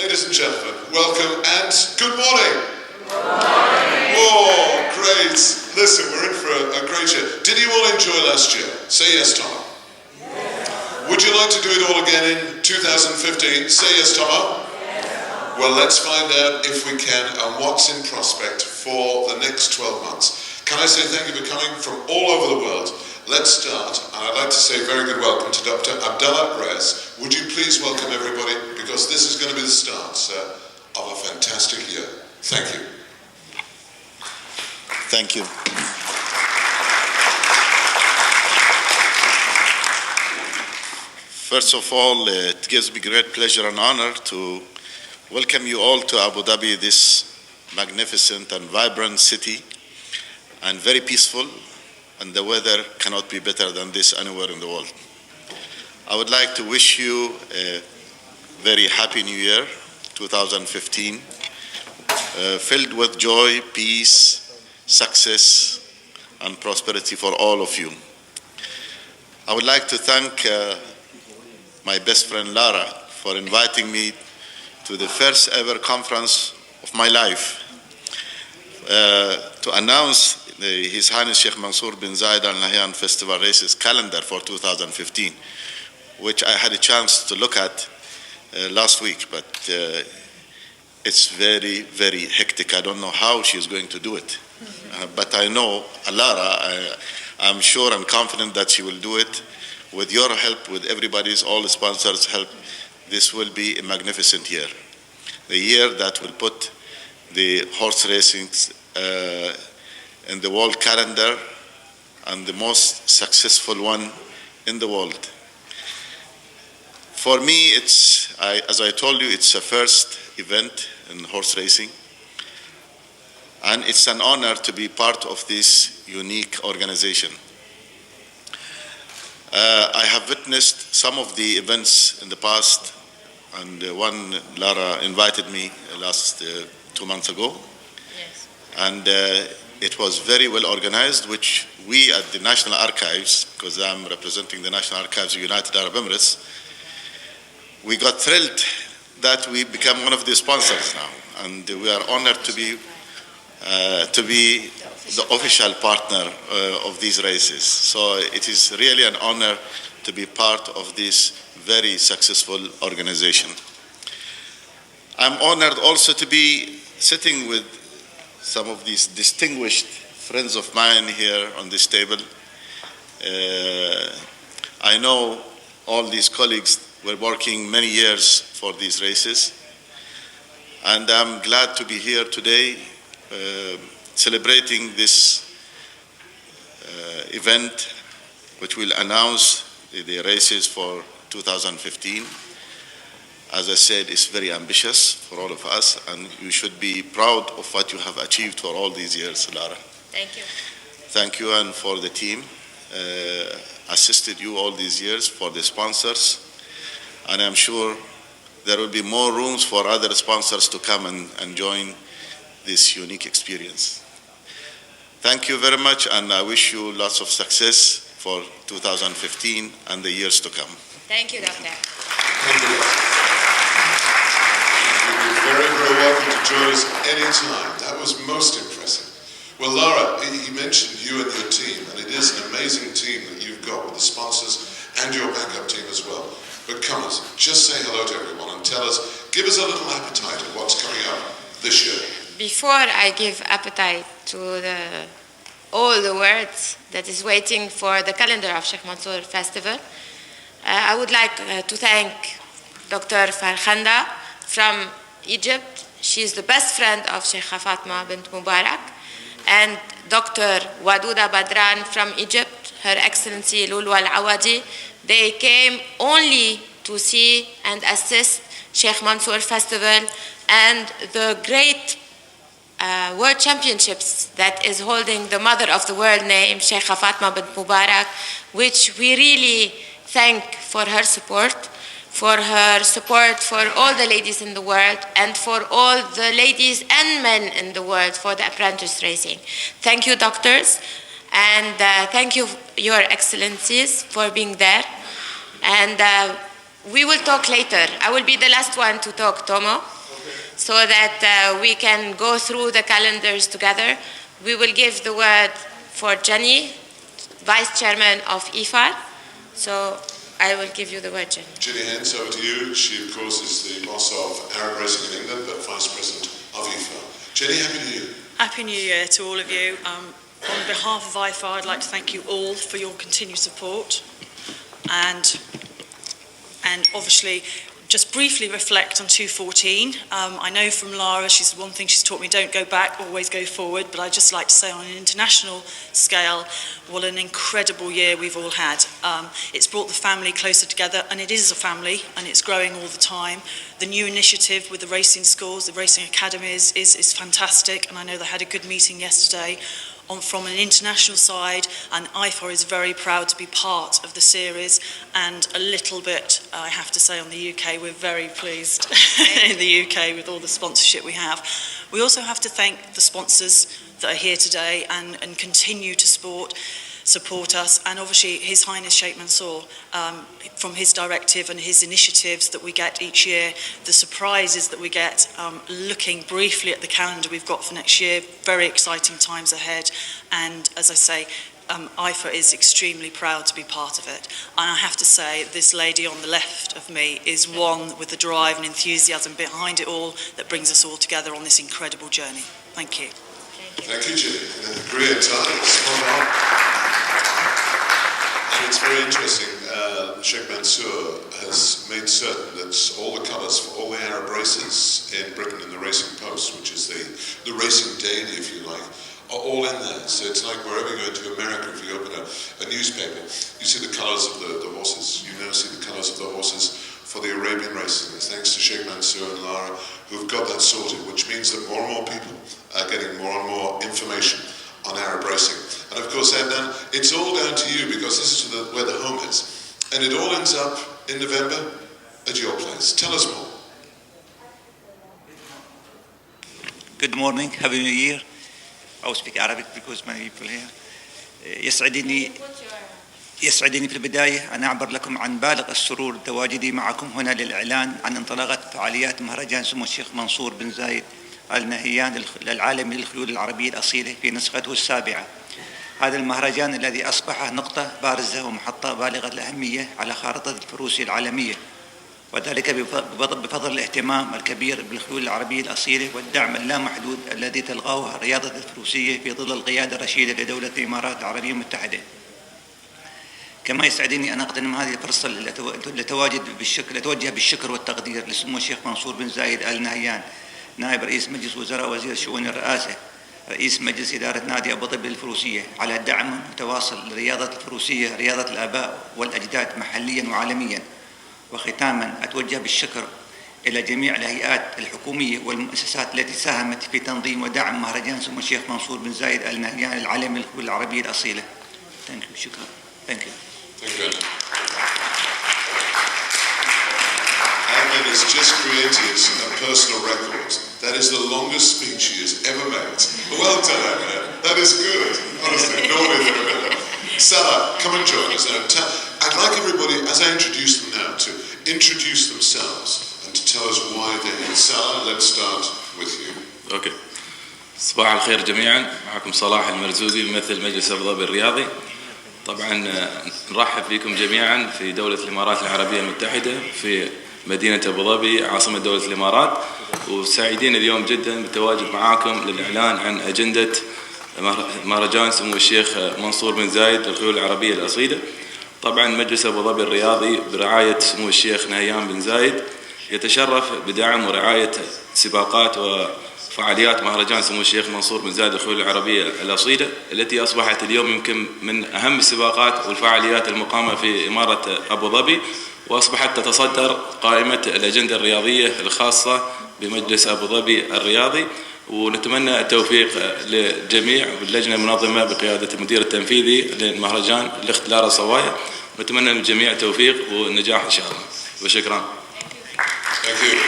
Ladies and gentlemen, welcome and good morning. Good morning. Oh, great. Listen, we're in for a great year. Did you all enjoy last year? Say yes, Tom. Yes. Would you like to do it all again in 2015? Say yes, Tom. Yes. Well, let's find out if we can and what's in prospect for the next 12 months. Can I say thank you for coming from all over the world? Let's start, and I'd like to say very good welcome to Dr. Abdallah Rez. Would you please welcome everybody, because this is going to be the start, sir, of a fantastic year. Thank you. Thank you. First of all, it gives me great pleasure and honor to welcome you all to Abu Dhabi, this magnificent and vibrant city, and very peaceful, and the weather cannot be better than this anywhere in the world. I would like to wish you a very happy new year, 2015, filled with joy, peace, success, and prosperity for all of you. I would like to thank my best friend Lara for inviting me to the first ever conference of my life to announce His Highness Sheikh Mansoor bin Zayed Al Nahyan Festival Races calendar for 2015, which I had a chance to look at last week, but it's very, very hectic. I don't know how she's going to do it, but I know Lara, I'm sure and confident that she will do it. With your help, with everybody's, all the sponsors' help, this will be a magnificent year. The year that will put the horse racing in the world calendar and the most successful one in the world. For me, as I told you, it's a first event in horse racing, and it's an honor to be part of this unique organization. I have witnessed some of the events in the past, and one Lara invited me last 2 months ago. Yes. And it was very well organized, which we at the National Archives, because I'm representing the National Archives of United Arab Emirates, we got thrilled that we become one of the sponsors now, and we are honored to be the official partner of these races. So it is really an honor to be part of this very successful organization. I'm honored also to be sitting with some of these distinguished friends of mine here on this table. I know all these colleagues were working many years for these races, and I'm glad to be here today celebrating this event, which will announce the races for 2015. As I said, it's very ambitious for all of us, and you should be proud of what you have achieved for all these years, Lara. Thank you. Thank you, and for the team, assisted you all these years, for the sponsors, and I'm sure there will be more rooms for other sponsors to come and join this unique experience. Thank you very much, and I wish you lots of success for 2015 and the years to come. Thank you, Doctor. Thank you. You're very, very welcome to join us anytime. That was most impressive. Well, Lara, he mentioned you and your team, and it is an amazing team that you've got with the sponsors and your backup team as well. But come on, just say hello to everyone and tell us, give us a little appetite of what's coming up this year. Before I give appetite to all the words that is waiting for the calendar of Sheikh Mansour Festival, I would like to thank Dr. Farkhanda from Egypt. She is the best friend of Sheikh Fatma bint Mubarak. And Dr. Waduda Badran from Egypt, Her Excellency Lulu Al-Awadi. They came only to see and assist Sheikh Mansour Festival and the great World Championships that is holding the mother of the world name, Sheikh Fatma bint Mubarak, which we really thank for her support for all the ladies in the world and for all the ladies and men in the world for the apprentice racing. Thank you, doctors, and thank you, Your Excellencies, for being there. And we will talk later. I will be the last one to talk, Tomo, so that we can go through the calendars together. We will give the word for Jenny, Vice Chairman of IFAR. So I will give you the word, Jenny. Jenny Hens, over to you. She, of course, is the boss of Arab Racing in England, but Vice President of IFAR. Jenny, Happy New Year. Happy New Year to all of you. On behalf of IFAR, I'd like to thank you all for your continued support and obviously just briefly reflect on 214. I know from Lara, one thing she's taught me, don't go back, always go forward, but I'd just like to say on an international scale, what an incredible year we've all had. It's brought the family closer together, and it is a family, and it's growing all the time. The new initiative with the racing schools, the racing academies is fantastic, and I know they had a good meeting yesterday from an international side, and IFAR is very proud to be part of the series, and a little bit, I have to say, on the UK, we're very pleased in the UK with all the sponsorship we have. We also have to thank the sponsors that are here today and continue to support us, and obviously His Highness Sheikh Mansoor, from his directive and his initiatives that we get each year, the surprises that we get, looking briefly at the calendar we've got for next year, very exciting times ahead, and as I say, IFA is extremely proud to be part of it. And I have to say, this lady on the left of me is one with the drive and enthusiasm behind it all that brings us all together on this incredible journey. Thank you. Thank you, Jenny. Great times. Well done. And it's very interesting. Sheikh Mansoor has made certain that all the colours for all the Arab races in Britain in the Racing Post, which is the racing daily, if you like, are all in there. So it's like wherever you go to America, if you open a newspaper, you see the colours of the horses. You now see the colours of the horses for the Arabian races. And it's thanks to Sheikh Mansoor and Lara who've got that sorted, which means that more and more people are getting more and more information on Arab racing. And of course, Adnan, it's all down to you, because this is where the home is. And it all ends up in November at your place. Tell us more. Good morning, Happy New Year. I will speak Arabic because many people here. يسعدني في البداية أن أعبر لكم عن بالغ السرور تواجدي معكم هنا للإعلان عن انطلاقة فعاليات مهرجان سمو الشيخ منصور بن زايد آل نهيان العالمي للخيول العربية الأصيلة في نسخته السابعة. هذا المهرجان الذي أصبح نقطة بارزة ومحطة بالغة الأهمية على خارطة الفروسية العالمية، وذلك بفضل الاهتمام الكبير بالخيول العربية الأصيلة والدعم اللامحدود الذي تلقاه رياضة الفروسية في ظل القيادة الرشيدة لدولة الإمارات العربية المتحدة. كما يسعدني أن أقتنم هذه الفرصة لأتوجه بالشكر والتقدير لسمو الشيخ منصور بن زايد آل نهيان، نائب رئيس مجلس وزراء وزير شؤون الرئاسة، رئيس مجلس إدارة نادي أبو ظبي للفروسية، على دعم متواصل لرياضة الفروسية، رياضة الآباء والأجداد محليا وعالميا. وختاما أتوجه بالشكر إلى جميع الهيئات الحكومية والمؤسسات التي ساهمت في تنظيم ودعم مهرجان سمو الشيخ منصور بن زايد آل نهيان العالمي للخيول العربية الأصيلة. Thank you. شكرا. Thank you. Thank you. Ahmed has just created a personal record. That is the longest speech he has ever made. Well done, Ahmed. That is good. Honestly, normally they're a bit. Salah, come and join us. I'd like everybody, as I introduce them now, to introduce themselves and to tell us why they're here. Salah, let's start with you. Okay. صباح الخير جميعا. معكم صلاح المرزوقي ممثل مجلس أبو ظبي الرياضي. طبعا نرحب فيكم جميعا في دولة الإمارات العربية المتحدة في مدينة أبو ظبي عاصمة دولة الإمارات، وسعيدين اليوم جدا بالتواجد معاكم للإعلان عن أجندة مهرجان سمو الشيخ منصور بن زايد للخيول العربية الأصيلة. طبعا مجلس أبو ظبي الرياضي برعاية سمو الشيخ نهيان بن زايد يتشرف بدعم ورعاية سباقات وفعاليات مهرجان سمو الشيخ منصور بن زايد للخيول العربية الأصيلة، التي أصبحت اليوم يمكن من أهم السباقات والفعاليات المقامة في إمارة أبو ظبي، وأصبحت تتصدر قائمة الأجندة الرياضية الخاصة بمجلس أبو ظبي الرياضي. ونتمنى التوفيق للجميع واللجنة المنظمة بقيادة المدير التنفيذي للمهرجان الأخت لارا صوايا، ونتمنى للجميع التوفيق والنجاح إن شاء الله، وشكرا. Thank you.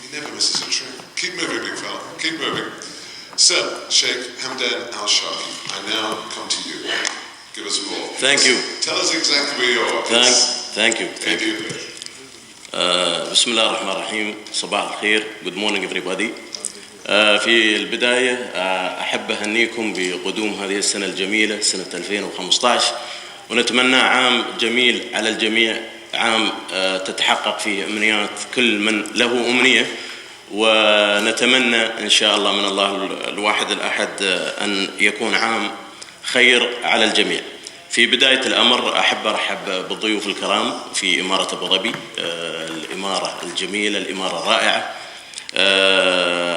He never misses a trick. Keep moving, big fella. Keep moving. Sir, Sheikh Hamdan Al-Shaki, I now come to you. Give us a call. Thank you. Tell us exactly where you are. Thank you. بسم الله الرحمن الرحيم. صباح الخير. Good morning everybody. في البداية أحب أهنيكم بقدوم هذه السنة الجميلة سنة 2015 ونتمنى عام جميل على الجميع، عام تتحقق فيه أمنيات كل من له أمنية، ونتمنى إن شاء الله من الله الواحد الأحد أن يكون عام خير على الجميع. في بداية الأمر أحب أرحب بالضيوف الكرام في إمارة أبو ظبي، الإمارة الجميلة، الإمارة الرائعة،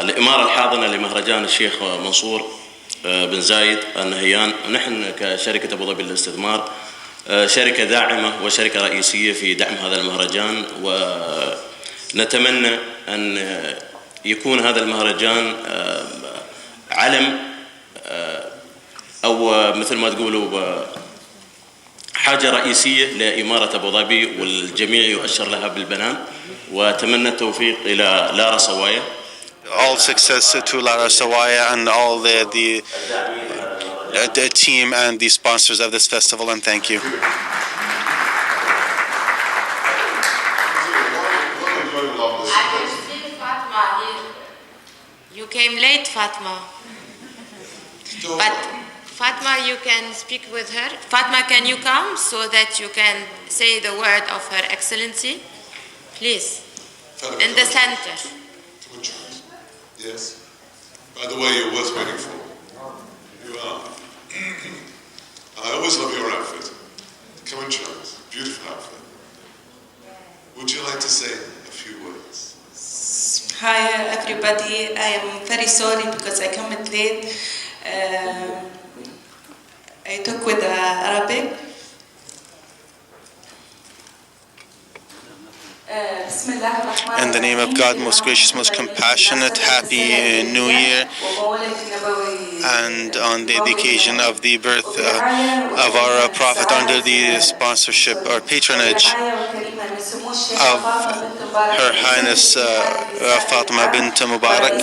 الإمارة الحاضنة لمهرجان الشيخ منصور بن زايد النهيان. نحن كشركة أبو ظبي للاستثمار شركة داعمة وشركة رئيسية في دعم هذا المهرجان، ونتمنى أن يكون هذا المهرجان علم أو مثل ما تقولوا حاجة رئيسية لإمارة أبو ظبي، والجميع يؤشر لها بالبنان، وأتمنى التوفيق إلى لارا سوايا. All success to Lara Sawaya and all the team and the sponsors of this festival, and thank you. You came late, Fatma. But Fatma, you can speak with her. Fatma, can you come so that you can say the word of Her Excellency? Please. In the center. Yes. By the way, you're worth waiting for. You are. I always love your outfit. Come and join us. Beautiful outfit. Would you like to say a few words? Hi everybody. I am very sorry because I come late. I talk with Arabic. In the name of God, most gracious, most compassionate, happy New Year, and on the occasion of the birth of our Prophet, under the sponsorship or patronage of Her Highness Fatima bint Mubarak,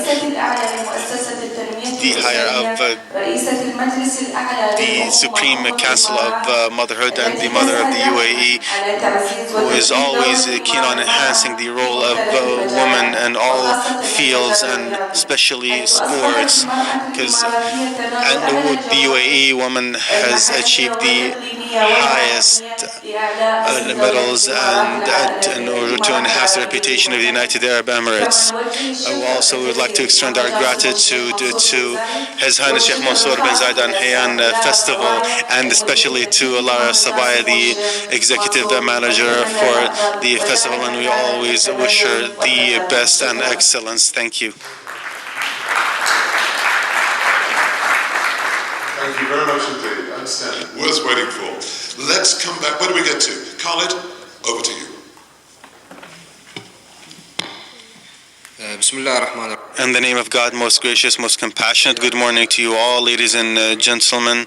the higher of the Supreme Council of Motherhood and the mother of the UAE, who is always keen on enhancing the role of women in all fields and especially sports, because the UAE woman has achieved the highest medals and in order to enhance the reputation of the United Arab Emirates. We also would like to extend our gratitude to His Highness Sheikh Mansoor bin Zayed Al Nahyan Festival, and especially to Lara Sabaya, the executive manager for the festival, and we always wish her the best and excellence. Thank you. Thank you very much indeed. Outstanding. Worth waiting for. Let's come back. Where do we get to? Khalid, over to you. In the name of God, most gracious, most compassionate, good morning to you all, ladies and gentlemen,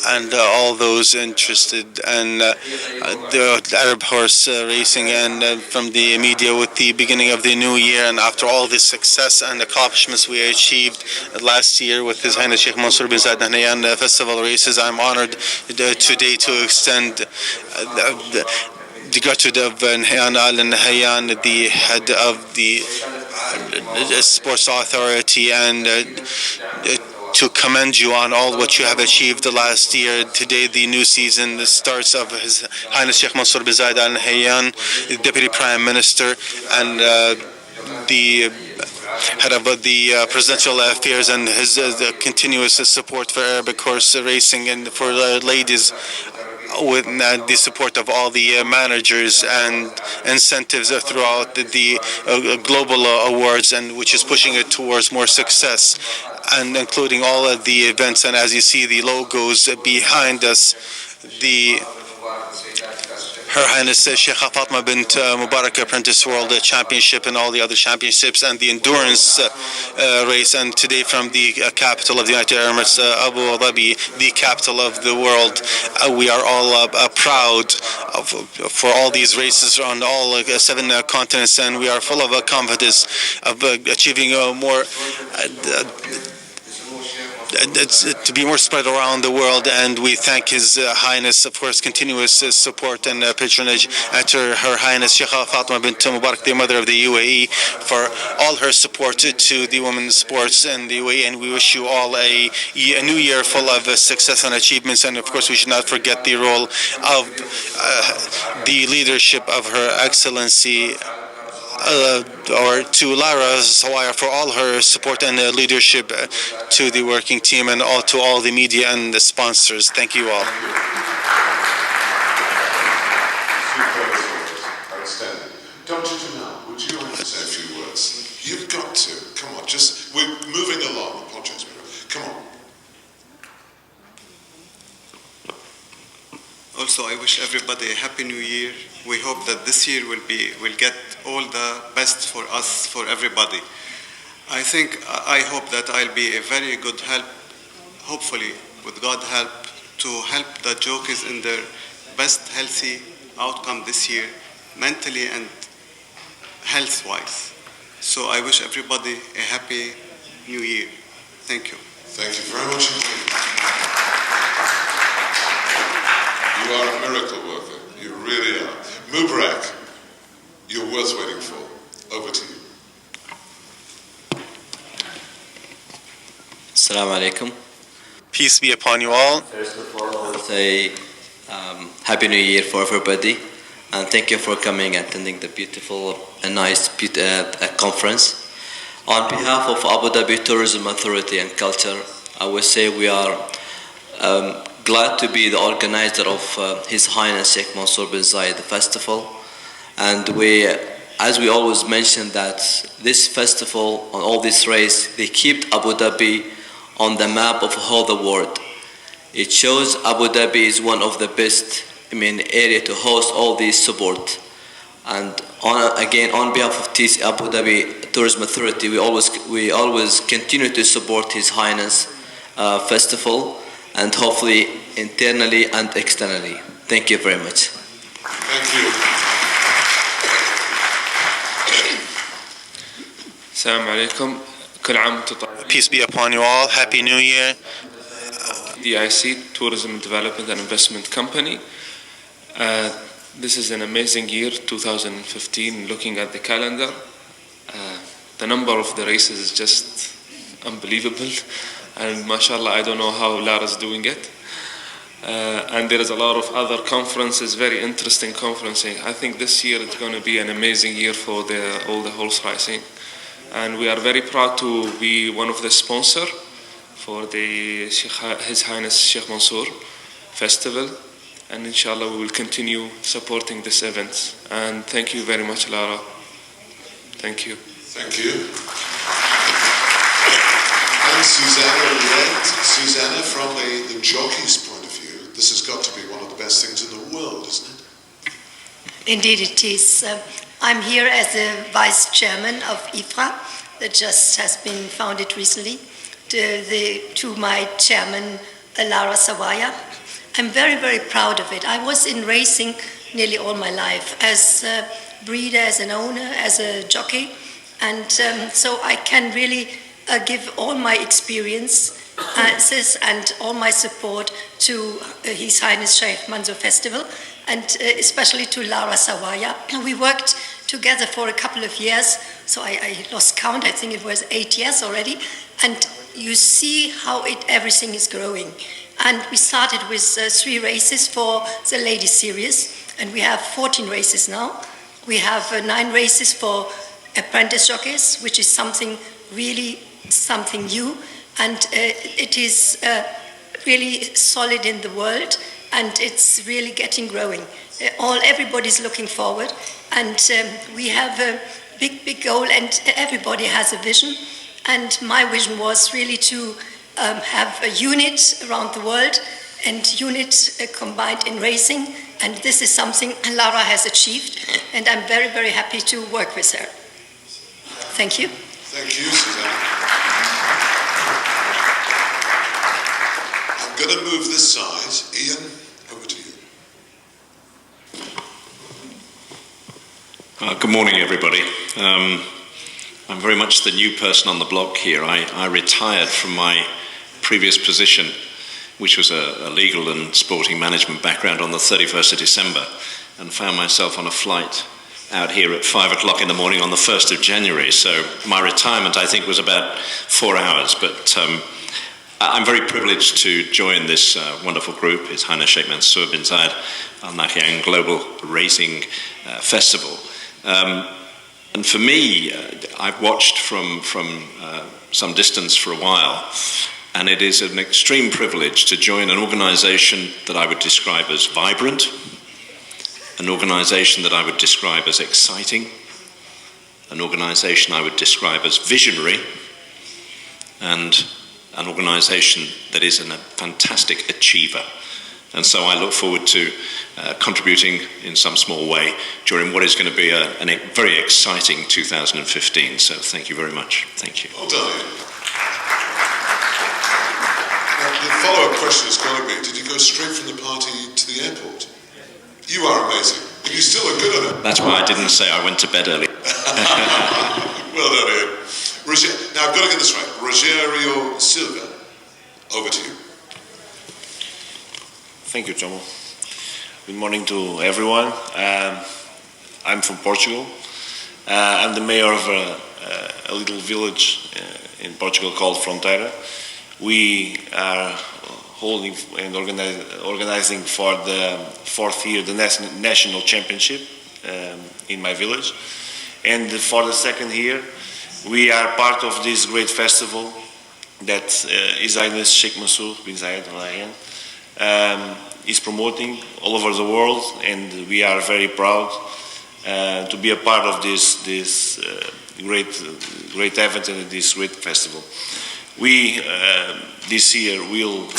and all those interested in the Arab horse racing, and from the media with the beginning of the new year, and after all the success and accomplishments we achieved last year with His Highness Sheikh Mansoor bin Zayed Al Nahyan festival races, I'm honored today to extend the gratitude of Nahyan Al Nahyan, the head of the Sports Authority, and to commend you on all what you have achieved the last year. Today, the new season starts of His Highness Sheikh Mansoor bin Zayed Al Nahyan, Deputy Prime Minister, and the head of the presidential affairs, and his continuous support for Arabic horse racing and for ladies, with the support of all the managers and incentives throughout the global awards, and which is pushing it towards more success, and including all of the events. And as you see the logos behind us, the Her Highness Sheikh Fatima bint Mubarak Apprentice World Championship and all the other championships, and the endurance race, and today from the capital of the United Arab Emirates, Abu Dhabi, the capital of the world, we are all proud for all these races on all 7 continents, and we are full of confidence of achieving more to be more spread around the world, and we thank His Highness, of course, continuous support and patronage, and to Her Highness Sheikh Fatima bint Mubarak, the mother of the UAE, for all her support to the women's sports in the UAE, and we wish you all a new year full of success and achievements. And of course, we should not forget the role of the leadership of Her Excellency or to Lara Sawaya for all her support and leadership to the working team, and to all the media and the sponsors. Thank you all. Outstanding. Dr. Jamal, would you like to say a few words? You've got to. Come on, we're moving along. Apologies. Come on. Also, I wish everybody a happy new year. We hope that this year will get all the best for us, for everybody. I hope that I'll be a very good help, hopefully, with God's help, to help the jockeys in their best healthy outcome this year, mentally and health-wise. So I wish everybody a happy new year. Thank you. Thank you very much indeed. You are a miracle worker. You really are. Mubarak, you're worth waiting for. Over to you. Assalamu alaikum. Peace be upon you all. First of all, say Happy New Year for everybody, and thank you for coming and attending the beautiful and nice conference. On behalf of Abu Dhabi Tourism Authority and Culture, I would say we are glad to be the organizer of His Highness Sheikh Mansoor bin Zayed festival, and as we always mention, that this festival and all this race, they keep Abu Dhabi on the map of all the world. It shows Abu Dhabi is one of the best area to host all these sport. And on behalf of Abu Dhabi Tourism Authority, we always continue to support His Highness festival, and hopefully internally and externally. Thank you very much. Thank you. Assalamu alaikum. Peace be upon you all. Happy New Year. DIC, Tourism Development and Investment Company. This is an amazing year, 2015, looking at the calendar. The number of the races is just unbelievable. And mashallah, I don't know how Lara's doing it. And there is a lot of other conferences, very interesting conferencing. I think this year it's going to be an amazing year for all the horse racing. And we are very proud to be one of the sponsors for the His Highness Sheikh Mansoor Festival. And inshallah, we will continue supporting this event. And thank you very much, Lara. Thank you. Thank you. And Susanna, from the jockey's point of view, this has got to be one of the best things in the world, isn't it? Indeed it is. I'm here as the vice chairman of IFRA, that just has been founded recently, to my chairman, Lara Sawaya. I'm very, very proud of it. I was in racing nearly all my life, as a breeder, as an owner, as a jockey, and so I can really give all my experiences and all my support to His Highness Sheikh Mansoor Festival, and especially to Lara Sawaya. We worked together for a couple of years, so I lost count. I think it was 8 years already, and you see how everything is growing. And we started with 3 races for the ladies series, and we have 14 races now. We have 9 races for apprentice jockeys, which is something new, and it is really solid in the world, and it's really getting growing. Everybody's looking forward, and we have a big goal, and everybody has a vision. And my vision was really to have a unit around the world, and unit combined in racing, and this is something Lara has achieved, and I'm very, very happy to work with her. Thank you. Thank you, Susanna. I'm going to move this side. Ian, over to you. Good morning, everybody. I'm very much the new person on the block here. I retired from my previous position, which was a legal and sporting management background, on the 31st of December, and found myself on a flight out here at 5 o'clock in the morning on the 1st of January. So my retirement, I think, was about 4 hours. But I'm very privileged to join this wonderful group, His Highness Sheikh Mansoor bin Zayed Al Nahyan Global Racing Festival. And for me, I've watched from some distance for a while, and it is an extreme privilege to join an organisation that I would describe as vibrant, an organisation that I would describe as exciting, an organisation I would describe as visionary, and an organisation that is a fantastic achiever. And so I look forward to contributing in some small way during what is going to be a very exciting 2015. So thank you very much. Thank you. Well done. The follow-up question has got to be, did you go straight from the party to the airport? You are amazing. And you still look good on it. That's why I didn't say I went to bed early. Well done, Ian. Now I've got to get this right. Rogerio Silva, over to you. Thank you, Tomo. Good morning to everyone. I'm from Portugal. I'm the mayor of a little village in Portugal called Fronteira. We are holding and organizing for the 4th year the national championship in my village. And for the 2nd year, we are part of this great festival that His Highness Sheikh Mansoor bin Zayed Al Nahyan is promoting all over the world, and we are very proud to be a part of this great event and this great festival. We this year will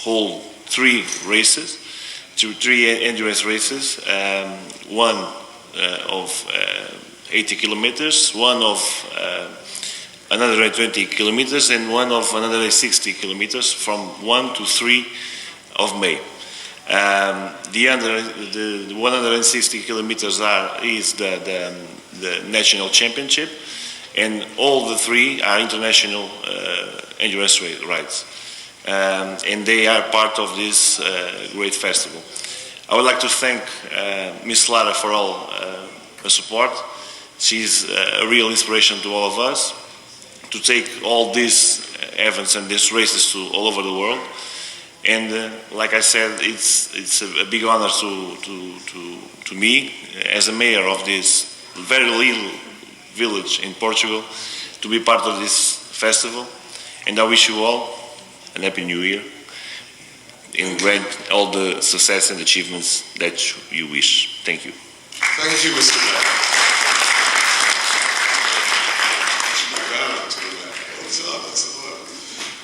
hold 3 races, 3 endurance races, one of 80 kilometers, one of 120 kilometers, and one of 160 kilometers from 1 to 3 of May. The 160 kilometers is the national championship, and all the 3 are international endurance rides, and they are part of this great festival. I would like to thank Miss Lara for all her support. She's a real inspiration to all of us to take all these events and these races to all over the world. And like I said, it's a big honor to me as a mayor of this very little village in Portugal to be part of this festival. And I wish you all a happy new year and grant all the success and achievements that you wish. Thank you. Thank you, Mr. Mayor.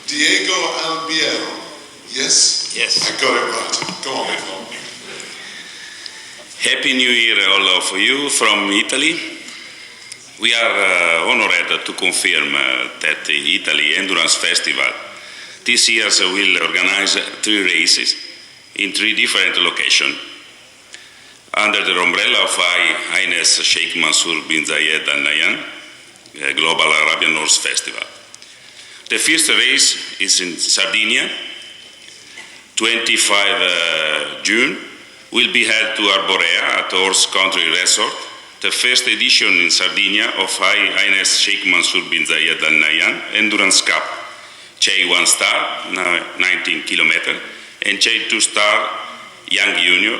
Diego Albiero. Yes? Yes. I got it right. Go on, Ivan. Happy New Year all of you from Italy. We are honored to confirm that the Italy Endurance Festival this year will organize 3 races in 3 different locations under the umbrella of His Highness Sheikh Mansoor bin Zayed Al Nahyan Global Arabian Horse Festival. The first race is in Sardinia, 25 June, will be held to Arborea at Horse Country Resort, the first edition in Sardinia of His Highness Sheikh Mansoor bin Zayed Al Nahyan Endurance Cup, Chey 1 Star, 19 km, and Chey 2 Star Young Junior,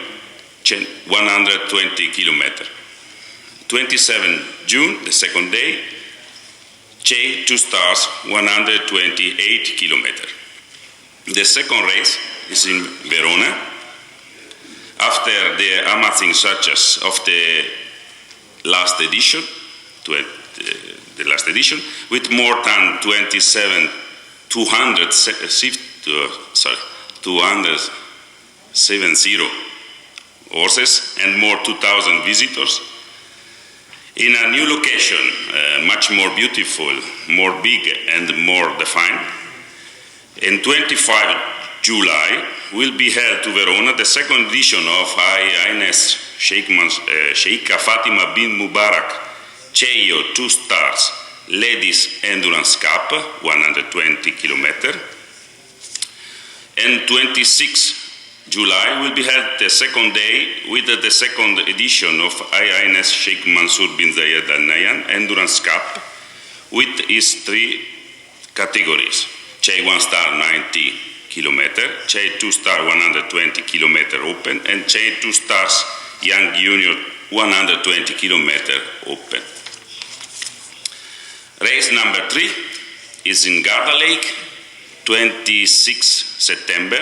120 km. 27 June, the second day, Chey 2 Stars, 128 km. The second race is in Verona. After the amazing success of the last edition, with more than 270 horses and more 2,000 visitors, in a new location, much more beautiful, more big and more defined. In 25 July will be held to Verona the second edition of His Highness Sheikh Fatima bin Mubarak Cheyo 2 Stars Ladies Endurance Cup, 120 kilometer. And 26 July will be held the second day with the second edition of Highness Sheikh Mansour bin Zayed Al Nahyan Endurance Cup with its three categories. Chey 1 star 90 kilometer, Chey 2 star 120 kilometer open, and Chey 2 stars Young Junior 120 kilometer open. Race number 3 is in Garda Lake, 26 September.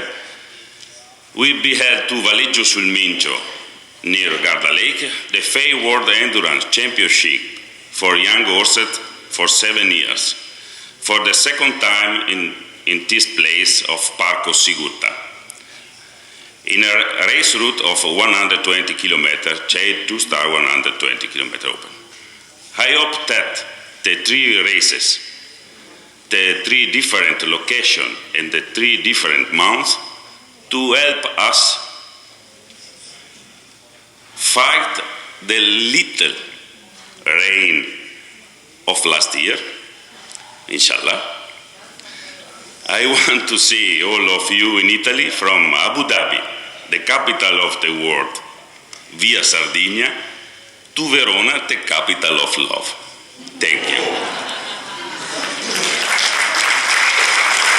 Will be held to Valiggio sul Mincio, near Garda Lake, the FEI World Endurance Championship for young horses for 7 years, for the second time in this place of Parco Sigurta. In a race route of 120 kilometers, Chey 2 star 120 kilometer open. I hope that the 3 races, the 3 different locations and the 3 different months to help us fight the little rain of last year, inshallah. I want to see all of you in Italy from Abu Dhabi, the capital of the world, via Sardinia, to Verona, the capital of love. Thank you.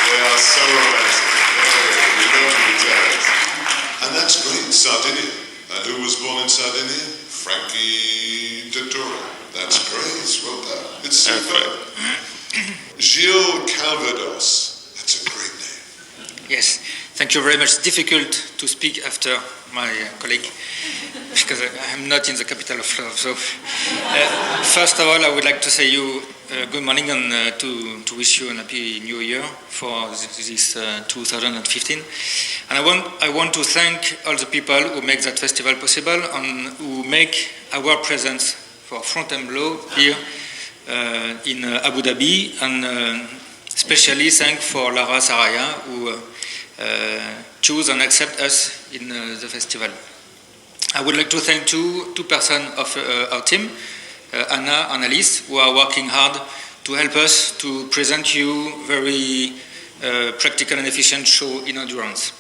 They are so romantic. And that's great, Sardinia. And who was born in Sardinia? Frankie Dettori. That's great, well done. It's superb. Gilles Calvados. That's a great name. Yes, thank you very much. Difficult to speak after my colleague, because I'm not in the capital of love. So, first of all, I would like to say you good morning and to wish you a happy new year for this 2015. And I want to thank all the people who make that festival possible and who make our presence for Fontainebleau here in Abu Dhabi, and especially thank for Lara Saraya who choose and accept us in the festival. I would like to thank two persons of our team, Anna and Alice, who are working hard to help us to present you very practical and efficient show in endurance.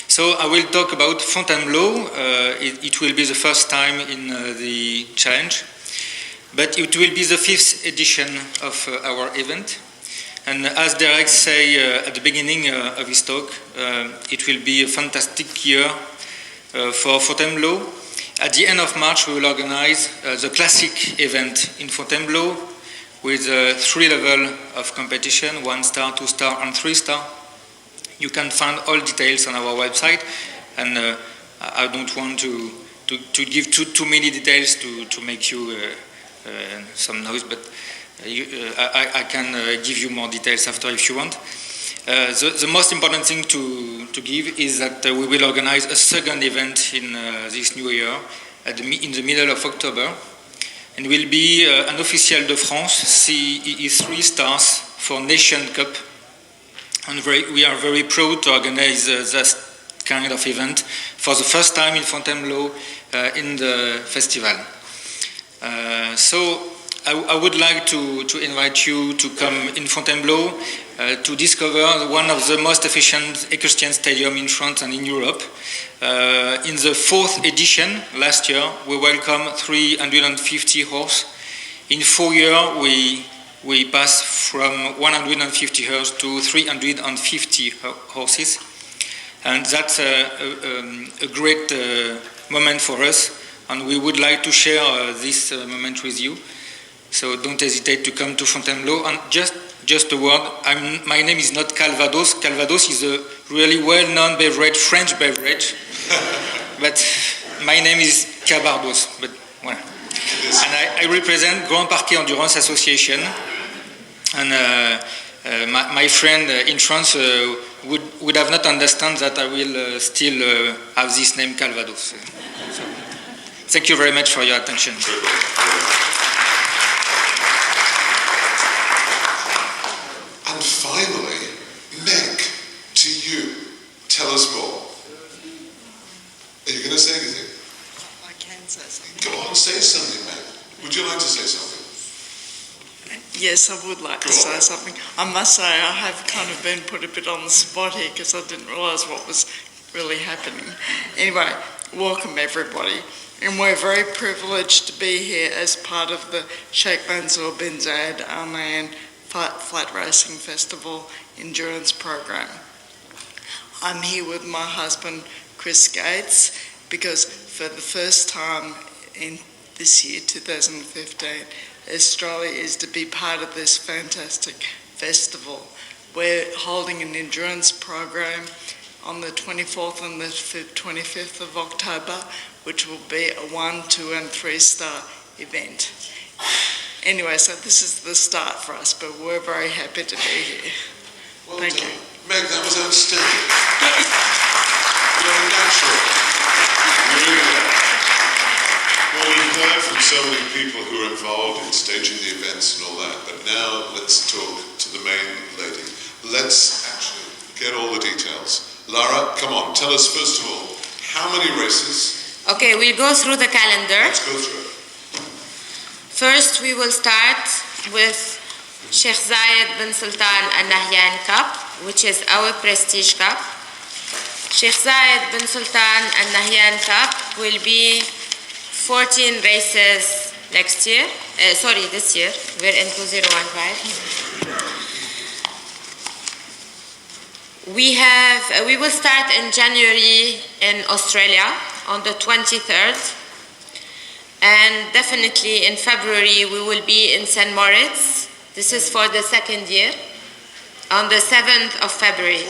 So I will talk about Fontainebleau. It will be the first time in the challenge, but it will be the 5th edition of our event. And as Derek said at the beginning of his talk, it will be a fantastic year for Fontainebleau. At the end of March, we will organize the classic event in Fontainebleau with 3 levels of competition, 1 star, 2 star, and 3 star. You can find all details on our website, and I don't want to give too many details to make you some noise, but I can give you more details after if you want. The most important thing to give is that we will organize a second event in this new year in the middle of October, and will be an official de France CEE 3 stars for Nation Cup. And we are very proud to organize that kind of event for the first time in Fontainebleau in the festival. So I would like to invite you to come in Fontainebleau to discover one of the most efficient equestrian stadiums in France and in Europe. In the 4th edition last year, we welcomed 350 horses. In 4 years, we passed from 150 horses to 350 horses. And that's a great moment for us, and we would like to share this moment with you. So don't hesitate to come to Fontainebleau. And just a word, my name is not Calvados. Calvados is a really well-known beverage, French beverage. But my name is Cabardos. But voilà. And I represent Grand Parquet Endurance Association. And my friend in France would have not understand that I will still have this name Calvados. So, thank you very much for your attention. And finally, Meg, to you, tell us more. Are you going to say anything? I can say something. Go on, say something, Meg. Would you like to say something? Yes, I would like to say something. I must say I have kind of been put a bit on the spot here because I didn't realise what was really happening. Anyway, welcome everybody. And we're very privileged to be here as part of the Sheikh Mansour bin Zayed Al Nahyan Flat Racing Festival Endurance Program. I'm here with my husband, Chris Gates, because for the first time in this year, 2015, Australia is to be part of this fantastic festival. We're holding an endurance program on the 24th and the 25th of October, which will be a 1, 2 and 3 star event. Anyway, so this is the start for us, but we're very happy to be here. Well Thank done. you. Meg, that was outstanding. You're a natural. You're doing that. Well, we've heard from so many people who are involved in staging the events and all that, but now let's talk to the main lady. Let's actually get all the details. Lara, come on, tell us first of all, how many races? Okay, we'll go through the calendar. Let's go through it. First, we will start with Sheikh Zayed bin Sultan Al Nahyan Cup, which is our prestige cup. Sheikh Zayed bin Sultan Al Nahyan Cup will be 14 races next year. This year. We're in 2015. We will start in January in Australia on the 23rd. And definitely in February we will be in St. Moritz. This is for the second year. On the 7th of February.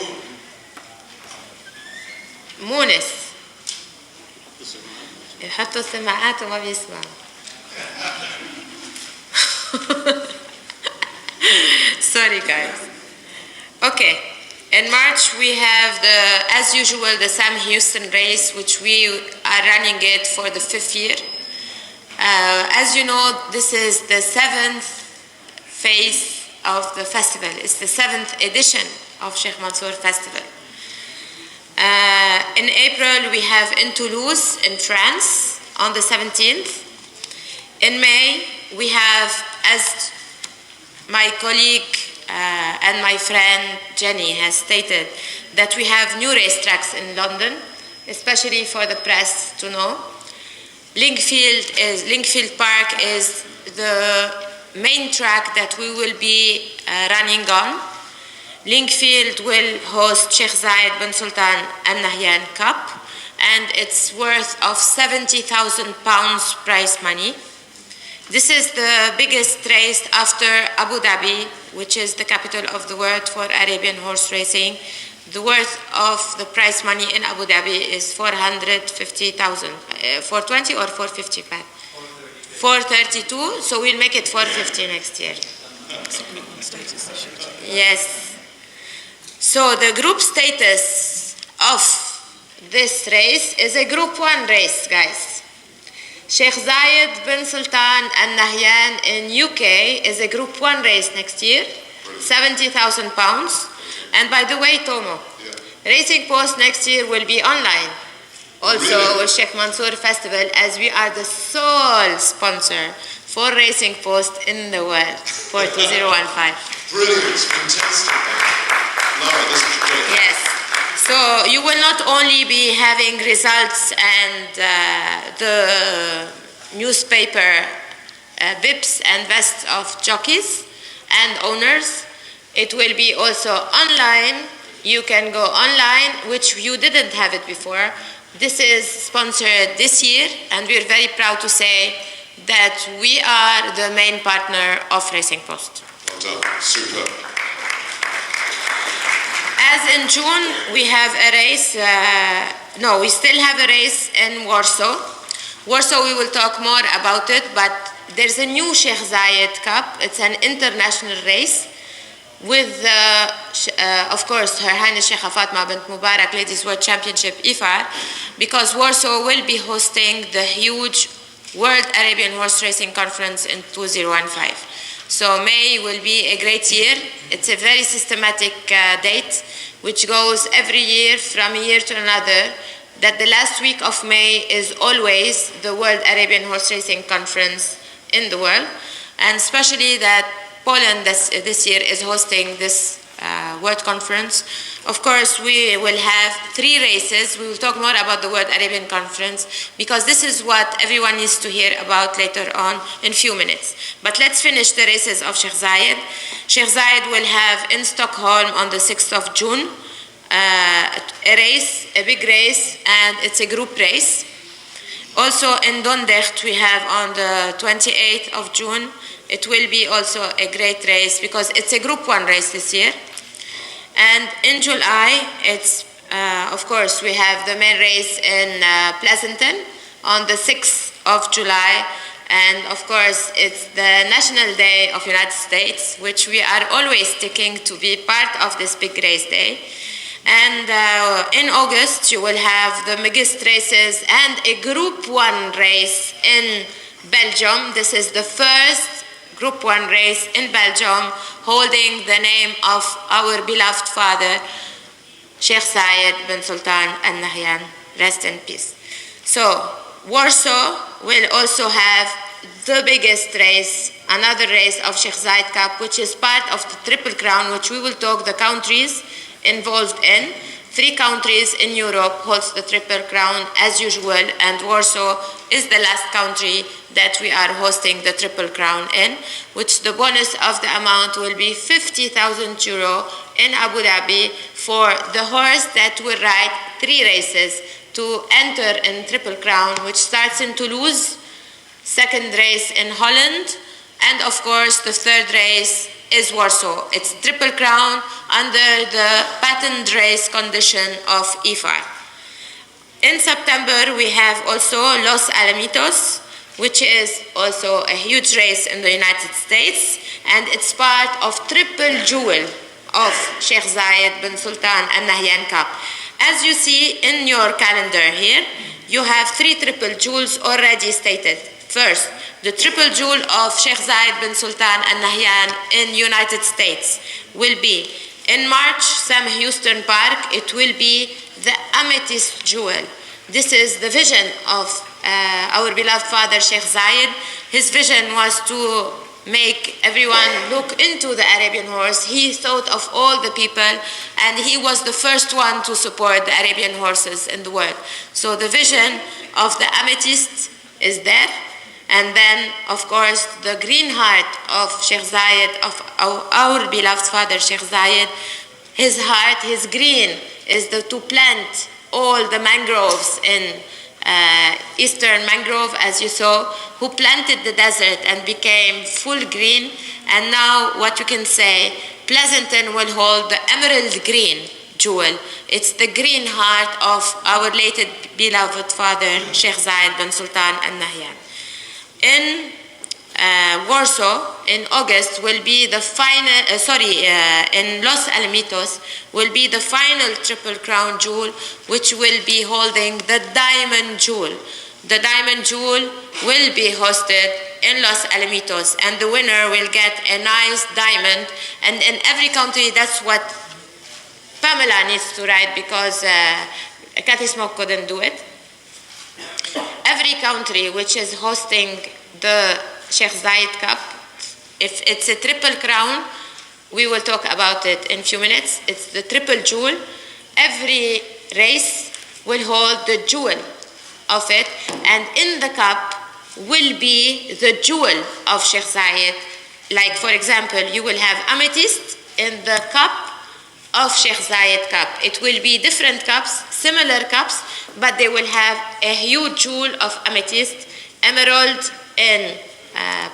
مونس يحطوا السماعات وما بيسمعوا. Sorry guys. Okay. In March we have as usual the Sam Houston race, which we are running it for the 5th year. As you know, this is the 7th phase of the festival. It's the 7th edition of Sheikh Mansour Festival. In April, we have in Toulouse, in France, on the 17th. In May, we have, as my colleague and my friend Jenny has stated, that we have new racetracks in London, especially for the press to know. Linkfield Park is the main track that we will be running on. Linkfield will host Sheikh Zayed bin Sultan Al Nahyan Cup, and it's worth of £70,000 prize money. This is the biggest race after Abu Dhabi, which is the capital of the world for Arabian horse racing. The worth of the prize money in Abu Dhabi is 450,000. 420 or 450, Pat? 432, so we'll make it 450 next year. Yes. So the group status of this race is a Group 1 race, guys. Sheikh Zayed bin Sultan Al Nahyan in UK is a Group 1 race next year, £70,000. And by the way, Tomo, Racing Post next year will be online. Also with Sheikh Mansour Festival, as we are the sole sponsor for Racing Post in the world for 2015. Brilliant, fantastic. Laura, this is great. Yes. So you will not only be having results and the newspaper VIPs and vests of jockeys and owners. It will be also online. You can go online, which you didn't have it before. This is sponsored this year, and we're very proud to say that we are the main partner of Racing Post. Well done, superb. As in June, we have a race, we still have a race in Warsaw. Warsaw, we will talk more about it, but there's a new Sheikh Zayed Cup. It's an international race with, of course, Her Highness Sheikha Fatma bint Mubarak Ladies World Championship IFAR, because Warsaw will be hosting the huge World Arabian Horse Racing Conference in 2015. So May will be a great year. It's a very systematic date, which goes every year from a year to another, that the last week of May is always the World Arabian Horse Racing Conference in the world, and especially that Poland this year is hosting this World Conference. Of course, we will have 3 races. We will talk more about the World Arabian Conference because this is what everyone needs to hear about later on in a few minutes. But let's finish the races of Sheikh Zayed. Sheikh Zayed will have in Stockholm on the 6th of June a race, a big race, and it's a group race. Also in Dondrecht we have on the 28th of June. It will be also a great race because it's a group 1 race this year. And in July, it's, of course, we have the main race in Pleasanton on the 6th of July. And of course, it's the National Day of United States, which we are always sticking to be part of this big race day. And in August, you will have the biggest races and a Group 1 race in Belgium. This is the first Group 1 race in Belgium, holding the name of our beloved father, Sheikh Zayed bin Sultan Al Nahyan. Rest in peace. So, Warsaw will also have the biggest race, another race of Sheikh Zayed Cup, which is part of the Triple Crown, which we will talk the countries involved in. 3 countries in Europe holds the Triple Crown as usual, and Warsaw is the last country that we are hosting the Triple Crown in, which the bonus of the amount will be 50,000 euro in Abu Dhabi for the horse that will ride 3 races to enter in Triple Crown, which starts in Toulouse, 2nd race in Holland, and of course the 3rd race is Warsaw. It's Triple Crown under the patent race condition of IFA. In September, we have also Los Alamitos, which is also a huge race in the United States, and it's part of Triple Jewel of Sheikh Zayed bin Sultan Al Nahyan Cup. As you see in your calendar here, you have 3 Triple Jewels already stated. First, the Triple Jewel of Sheikh Zayed bin Sultan Al Nahyan in United States will be in March, Sam Houston Park. It will be the Amethyst Jewel. This is the vision of our beloved father Sheikh Zayed. His vision was to make everyone look into the Arabian horse. He thought of all the people, and he was the first one to support the Arabian horses in the world. So the vision of the Amethyst is there. And then, of course, the green heart of Sheikh Zayed, of our beloved father Sheikh Zayed, his heart, his green, is to plant all the mangroves in Eastern Mangrove, as you saw, who planted the desert and became full green. And now what you can say, Pleasanton will hold the emerald green jewel. It's the green heart of our late beloved father Sheikh Zayed bin Sultan Al Nahyan. In Warsaw, in August, will be the final, in Los Alamitos, will be the final Triple Crown Jewel, which will be holding the Diamond Jewel. The Diamond Jewel will be hosted in Los Alamitos, and the winner will get a nice diamond. And in every country, that's what Pamela needs to write, because Cathy Smoke couldn't do it. Every country which is hosting the Sheikh Zayed Cup, if it's a Triple Crown, we will talk about it in a few minutes. It's the Triple Jewel. Every race will hold the jewel of it, and in the cup will be the jewel of Sheikh Zayed. Like, for example, you will have amethyst in the cup of Sheikh Zayed Cup. It will be different cups, similar cups, but they will have a huge jewel of amethyst, emerald in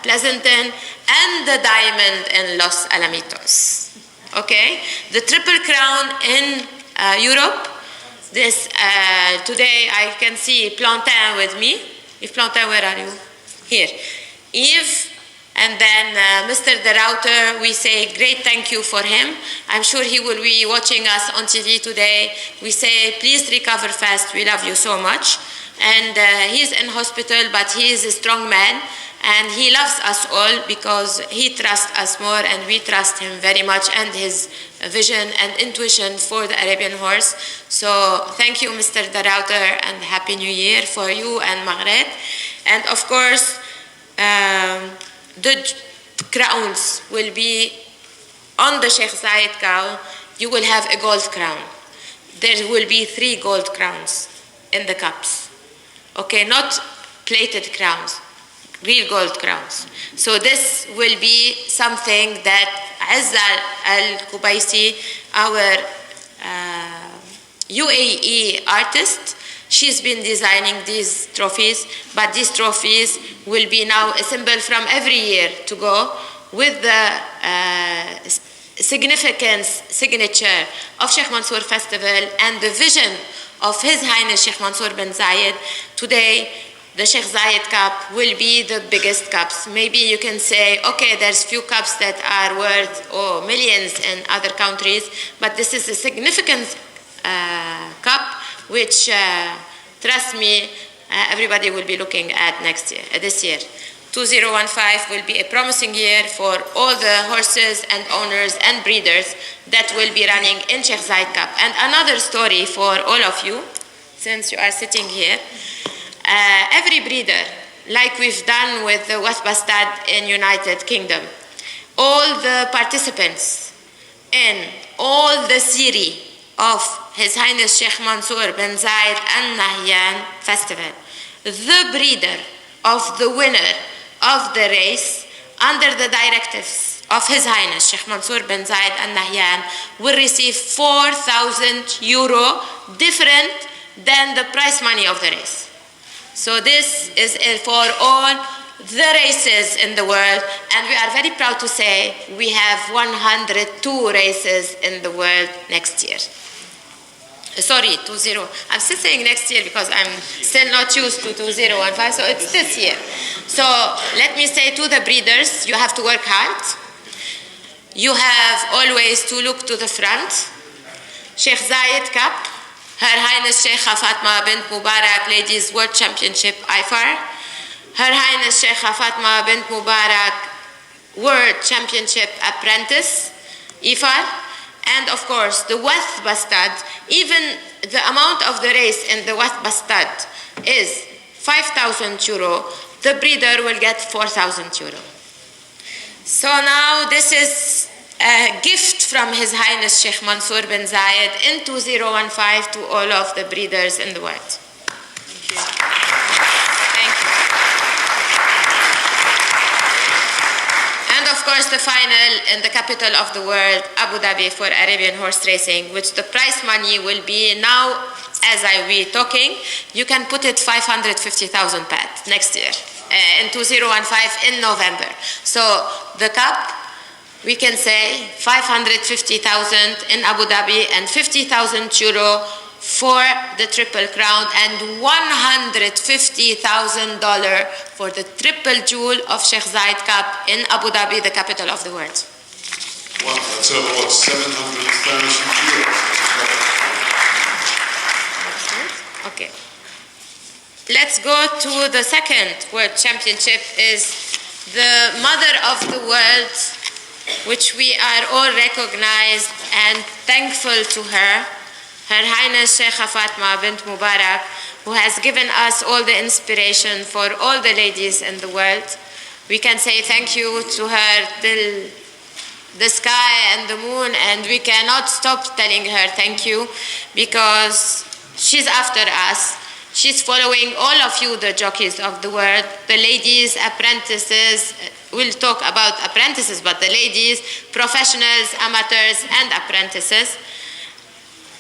Pleasanton, and the diamond in Los Alamitos. Okay? The Triple Crown in Europe. This today I can see Plantin with me. If Plantin, where are you? Here. Yves, and then Mr. De Ruyter, we say great thank you for him. I'm sure he will be watching us on TV today. We say please recover fast. We love you so much. And he's in hospital, but he is a strong man. And he loves us all because he trusts us more, and we trust him very much, and his vision and intuition for the Arabian horse. So thank you, Mr. De Ruyter, and Happy New Year for you and Margaret. And of course, the crowns will be on the Sheikh Zayed crown, you will have a gold crown. There will be 3 gold crowns in the cups. Okay, not plated crowns, real gold crowns. So this will be something that Azza Al-Kubaisi, our UAE artist, she's been designing these trophies, but these trophies will be now a symbol from every year to go with the signature of Sheikh Mansour Festival and the vision of His Highness Sheikh Mansour bin Zayed. Today, the Sheikh Zayed Cup will be the biggest cups. Maybe you can say, okay, there's few cups that are worth millions in other countries, but this is a significant cup which, trust me, everybody will be looking at this year. 2015 will be a promising year for all the horses and owners and breeders that will be running in Sheikh Zayed Cup. And another story for all of you, since you are sitting here, every breeder, like we've done with the Wath Bastad in United Kingdom, all the participants in all the series of His Highness Sheikh Mansour bin Zayed Al Nahyan Festival, the breeder of the winner of the race, under the directives of His Highness Sheikh Mansour bin Zayed Al Nahyan, will receive €4,000 different than the prize money of the race. So this is for all the races in the world, and we are very proud to say we have 102 races in the world next year. Sorry, 20. I'm still saying next year because I'm still not used to 2015, so it's this year. So let me say to the breeders, you have to work hard. You have always to look to the front. Sheikh Zayed Cup, Her Highness Sheikha Fatma bint Mubarak Ladies World Championship IFAR, Her Highness Sheikha Fatma bint Mubarak World Championship Apprentice IFAR, and of course the Wath Bastad. Even the amount of the race in the Wath Bastad is €5,000. The breeder will get €4,000. So now this is a gift from His Highness Sheikh Mansour bin Zayed in 2015 to all of the breeders in the world. Thank you. Thank you. And of course the final in the capital of the world, Abu Dhabi, for Arabian horse racing, which the prize money will be now, as I be talking, you can put it 550,000 baht next year, in 2015 in November. So the cup, we can say 550,000 in Abu Dhabi and €50,000 for the Triple Crown and $150,000 for the Triple Jewel of Sheikh Zayed Cup in Abu Dhabi, the capital of the world. Wow, that's over what, €700,000? Okay. Let's go to the second World Championship, is the Mother of the World, which we are all recognized and thankful to her, Her Highness Sheikha Fatma bint Mubarak, who has given us all the inspiration for all the ladies in the world. We can say thank you to her till the sky and the moon, and we cannot stop telling her thank you because she's after us. She's following all of you, the jockeys of the world, the ladies, apprentices. We'll talk about apprentices, but the ladies, professionals, amateurs, and apprentices.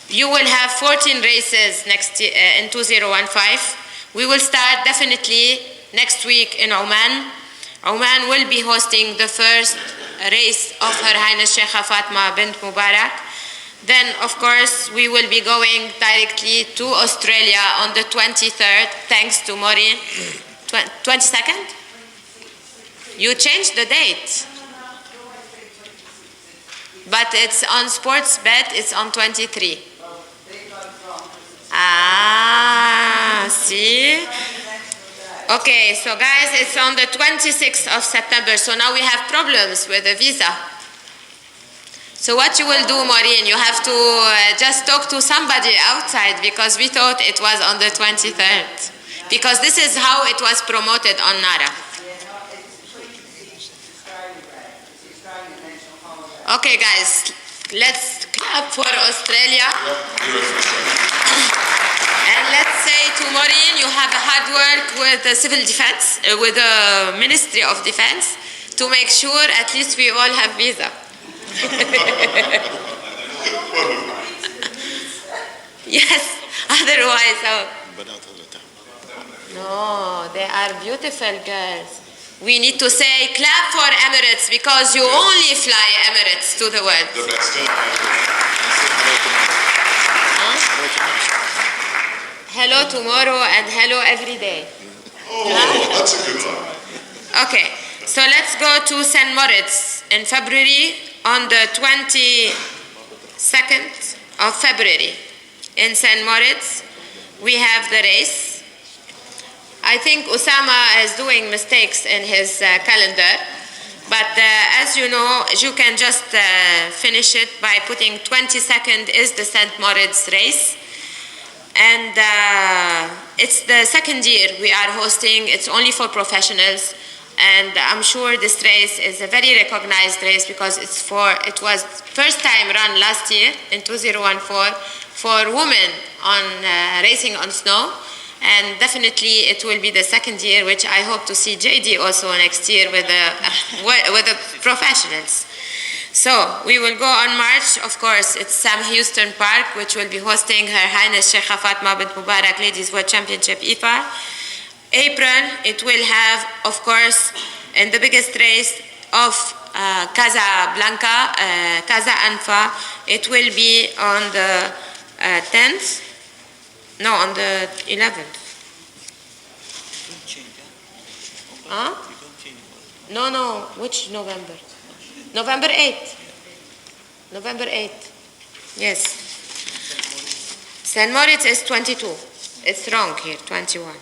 You will have 14 races next year, in 2015. We will start definitely next week in Oman. Oman will be hosting the first race of Her Highness Sheikha Fatma bint Mubarak. Then, of course, we will be going directly to Australia on the 23rd, thanks to Maureen. 22nd? You changed the date. But it's on sports bet, it's on 23. See? Okay, so guys, it's on the 26th of September. So now we have problems with the visa. So what you will do, Maureen, you have to just talk to somebody outside because we thought it was on the 23rd. Because this is how it was promoted on Nara. Okay, guys, let's clap for Australia. And let's say to Maureen, you have a hard work with the civil defense, with the Ministry of Defense, to make sure at least we all have visa. Yes, otherwise, no, they are beautiful girls. We need to say clap for Emirates because you only fly Emirates to the world. The best. Hello tomorrow and hello every day. Oh, that's a good one. Okay, so let's go to St. Moritz in February, on the 22nd of February. In St. Moritz, we have the race. I think Osama is doing mistakes in his calendar, but as you know, you can just finish it by putting 22nd is the St. Moritz race. And it's the second year we are hosting. It's only for professionals. And I'm sure this race is a very recognized race because it was first time run last year in 2014 for women on racing on snow. And definitely it will be the second year, which I hope to see JD also next year with the professionals. So we will go on March, of course, it's Sam Houston Park, which will be hosting Her Highness Sheikh Fatma bint Mubarak Ladies World Championship IFA. April, it will have, of course, in the biggest race of Casablanca, Casa Anfa, it will be on the 10th, no, on the 11th. Huh? No, which November? November 8th. November 8th. Yes. St. Moritz is 22. It's wrong here, 21.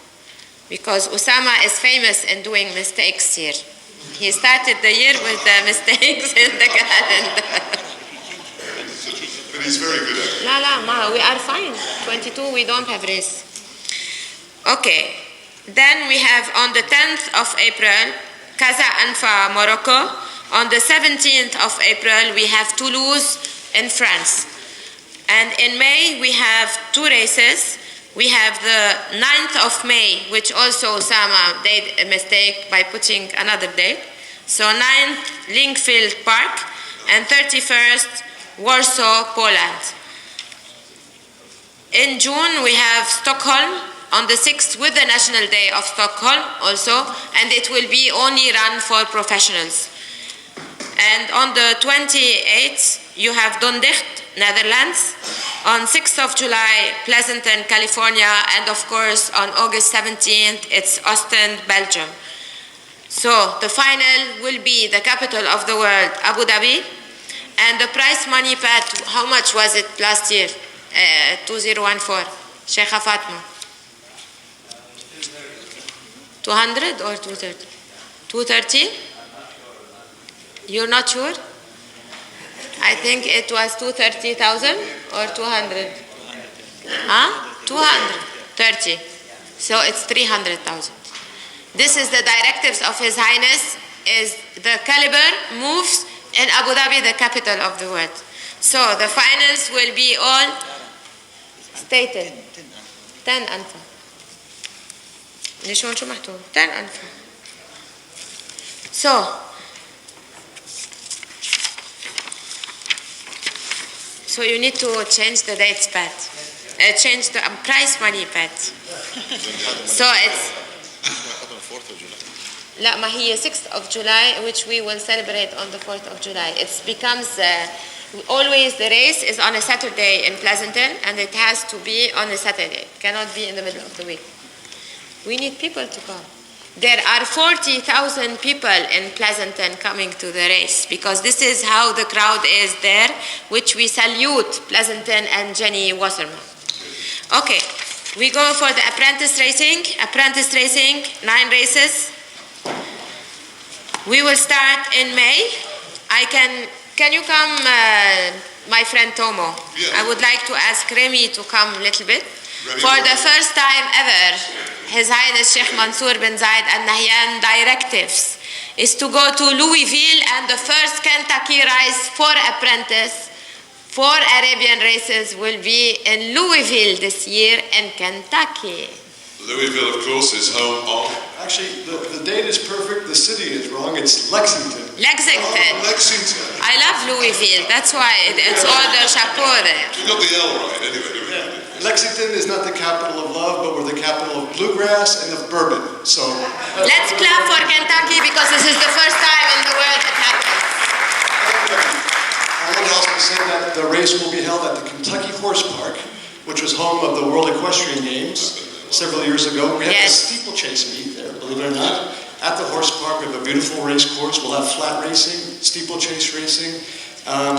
Because Osama is famous in doing mistakes here. He started the year with the mistakes in the calendar. But he's very good at it. We are fine. 22, we don't have race. Okay. Then we have on the 10th of April, Casa Anfa, Morocco. On the 17th of April, we have Toulouse in France. And in May, we have two races. We have the 9th of May, which also Osama did a mistake by putting another date. So 9th, Linkfield Park, and 31st, Warsaw, Poland. In June, we have Stockholm on the 6th with the National Day of Stockholm also, and it will be only run for professionals. And on the 28th, you have Dordrecht, Netherlands. On 6th of July, Pleasanton, California. And of course, on August 17th, it's Ostend, Belgium. So the final will be the capital of the world, Abu Dhabi. And the prize money, Pat, how much was it last year? 2014, Sheikh Fatma. 200 or 230? 230? You're not sure? I think it was 230,000 or 200. Huh? 230. So it's 300,000. This is the directives of His Highness. Is the caliber moves in Abu Dhabi, the capital of the world. So the finals will be all stated. 10 أنفة. ليش هون شو محطوط؟ 10 أنفة. So you need to change the dates, Pat. Change the price money, Pat. So it's لا ما هي 6th of July, which we will celebrate on the 4th of July. It becomes always the race is on a Saturday in Pleasanton, and it has to be on a Saturday. It cannot be in the middle of the week. We need people to come. There are 40,000 people in Pleasanton coming to the race because this is how the crowd is there, which we salute Pleasanton and Jenny Wasserman. Okay, we go for the apprentice racing. Apprentice racing, 9 races. We will start in May. Can you come, my friend Tomo? Yeah. I would like to ask Remy to come a little bit. Remy, For the first time ever, His Highness Sheikh Mansoor bin Zayed Al Nahyan directives is to go to Louisville and the first Kentucky race for apprentice for Arabian races will be in Louisville this year in Kentucky. Louisville, of course, is home of... Actually, the date is perfect. The city is wrong. It's Lexington. Lexington. Oh, Lexington. I love Louisville. That's why it's all the chapeau there. You got the L right, anyway, do we? Lexington is not the capital of love, but we're the capital of bluegrass and of bourbon. So let's clap for Kentucky because this is the first time in the world it happens. I want to also say that the race will be held at the Kentucky Horse Park, which was home of the World Equestrian Games several years ago. We have a steeplechase meet there, believe it or not. At the horse park, we have a beautiful race course. We'll have flat racing, steeplechase racing, and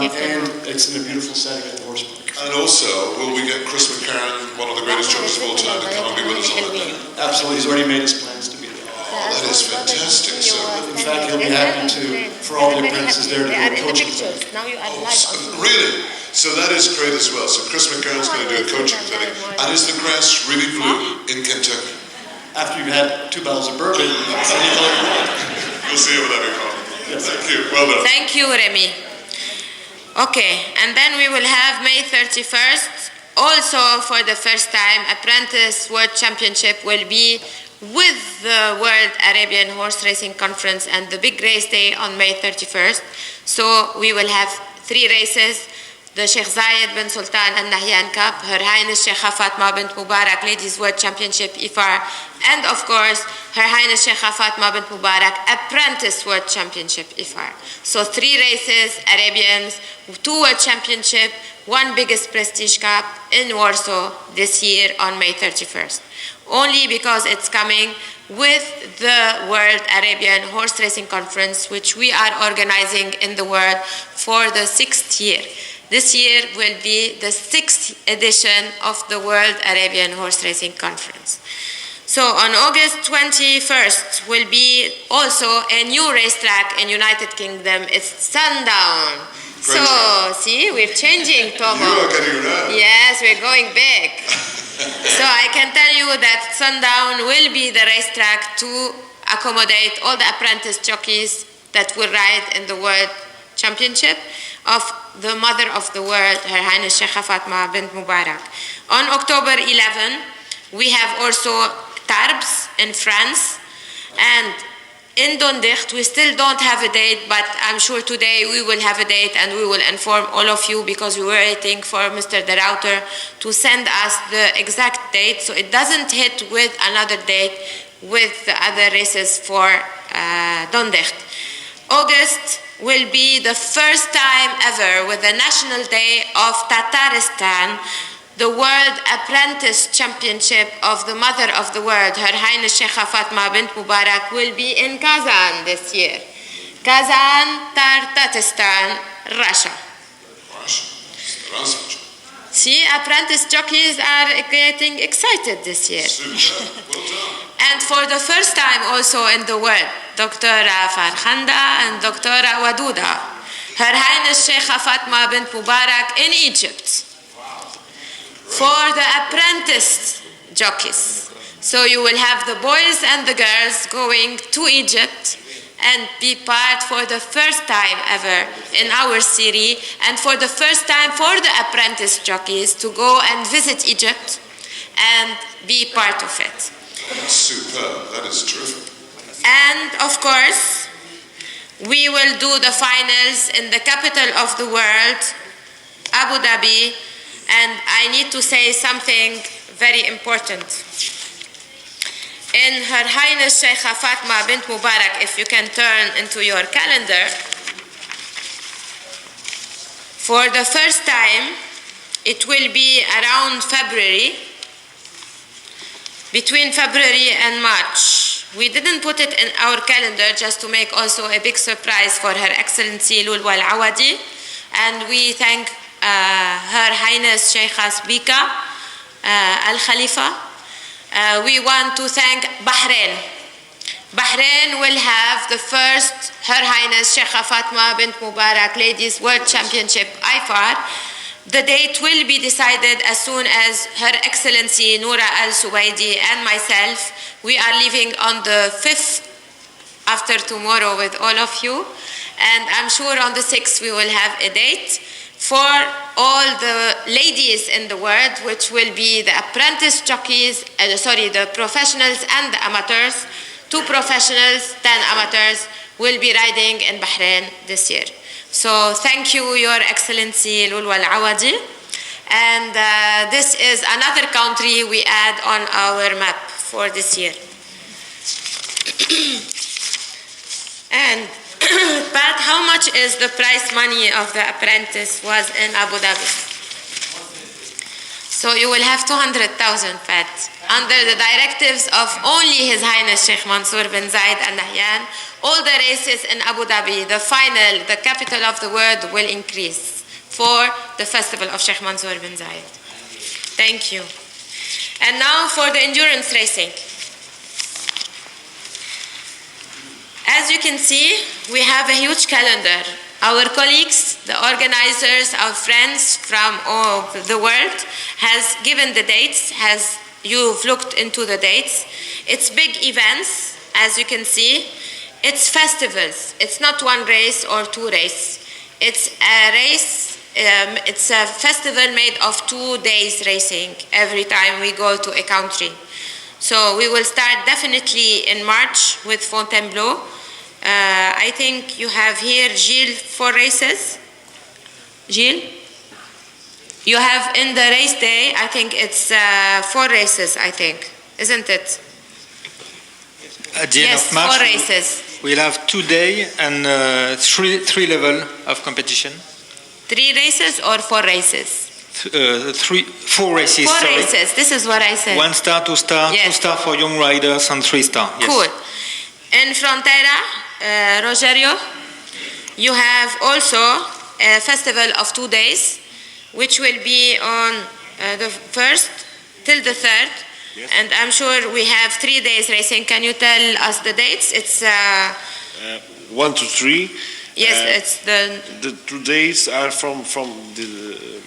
it's in a beautiful setting at the horse park. And also, will we get Chris McCarran, one of the greatest jockeys of all time, to come and be with us on that day? Absolutely, he's already made his plans to be there. Oh, that is fantastic. So, in fact, he'll be happy for all the apprentices there to do coaching. Now you are live. Really? So that is great as well. So Chris McCarran's going to do a coaching clinic. And is the grass really blue in Kentucky? After you've had 2 bottles of bourbon, you'll see over that economy. Thank you. Well done. Thank you, Remy. Okay, and then we will have May 31st. Also, for the first time, Apprentice World Championship will be with the World Arabian Horse Racing Conference and the big race day on May 31st. So we will have 3 races. The Sheikh Zayed bin Sultan Al Nahyan Cup, Her Highness Sheikha Fatma bint Mubarak Ladies World Championship IFAR, and of course Her Highness Sheikha Fatma bint Mubarak Apprentice World Championship IFAR. So 3 races, Arabians, 2 World Championship, 1 biggest prestige cup in Warsaw this year on May 31st. Only because it's coming with the World Arabian Horse Racing Conference, which we are organizing in the world for the 6th year. This year will be the 6th edition of the World Arabian Horse Racing Conference. So on August 21st will be also a new racetrack in United Kingdom. It's Sundown. So, see, we're changing, Tomo. You are getting around. Yes, we're going big. So I can tell you that Sundown will be the racetrack to accommodate all the apprentice jockeys that will ride in the World Championship of the Mother of the World, Her Highness Sheikha Fatma bint Mubarak. On October 11, we have also Tarbes in France, and in Dondicht, we still don't have a date, but I'm sure today we will have a date and we will inform all of you because we were waiting for Mr. De Ruyter to send us the exact date so it doesn't hit with another date with the other races for Dondicht. August will be the first time ever with the National Day of Tatarstan. The World Apprentice Championship of the Mother of the World, Her Highness Sheikha Fatma bint Mubarak, will be in Kazan this year. Kazan, Tatarstan, Russia. See, apprentice jockeys are getting excited this year. And for the first time also in the world, Dr. Farkhanda and Dr. Waduda, Her Highness Sheikha Fatma bint Mubarak in Egypt. For the apprentice jockeys. So you will have the boys and the girls going to Egypt and be part for the first time ever in our city and for the first time for the apprentice jockeys to go and visit Egypt and be part of it. That's superb. That is terrific. And of course, we will do the finals in the capital of the world, Abu Dhabi. And I need to say something very important. In Her Highness Sheikha Fatma bint Mubarak, if you can turn into your calendar, for the first time, it will be around February, between February and March. We didn't put it in our calendar just to make also a big surprise for Her Excellency Lulwa Al-Awadi, and we thank Her Highness Sheikha Speaker Al-Khalifa. We want to thank Bahrain. Bahrain will have the first Her Highness Sheikha Fatma bint Mubarak Ladies World Championship IFAR. The date will be decided as soon as Her Excellency Noura Al-Suwaidi and myself, we are leaving on the 5th after tomorrow with all of you. And I'm sure on the 6th we will have a date for all the ladies in the world, which will be the apprentice jockeys, the professionals and the amateurs. 2 professionals, 10 amateurs will be riding in Bahrain this year. So thank you, Your Excellency Lulwa Al-Awadi. And this is another country we add on our map for this year. And Pat, how much is the prize money of the apprentice was in Abu Dhabi? So you will have 200,000, Pat, under the directives of only His Highness Sheikh Mansoor bin Zayed Al Nahyan. All the races in Abu Dhabi, the final, the capital of the world, will increase for the festival of Sheikh Mansoor bin Zayed. Thank you. And now for the endurance racing. As you can see, we have a huge calendar. Our colleagues, the organizers, our friends from all the world has given the dates, you've looked into the dates. It's big events, as you can see. It's festivals. It's not 1 race or 2 races. It's a race, it's a festival made of 2 days racing every time we go to a country. So we will start definitely in March with Fontainebleau. I think you have here, Gilles, 4 races. Gilles? You have in the race day, I think it's 4 races, I think. Isn't it? At the end of March, 4 races. We'll have 2 days and 3 level of competition. 3 races or 4 races? 4 races. 4 races. This is what I said. 1 star, 2 star, yes. 2 star for young riders, and 3 star. Yes. Cool. In Frontera, Rogerio, you have also a festival of 2 days, which will be on the 1st till the 3rd. Yes. And I'm sure we have 3 days racing. Can you tell us the dates? It's 1 to 3. Yes, it's the 2 days are from the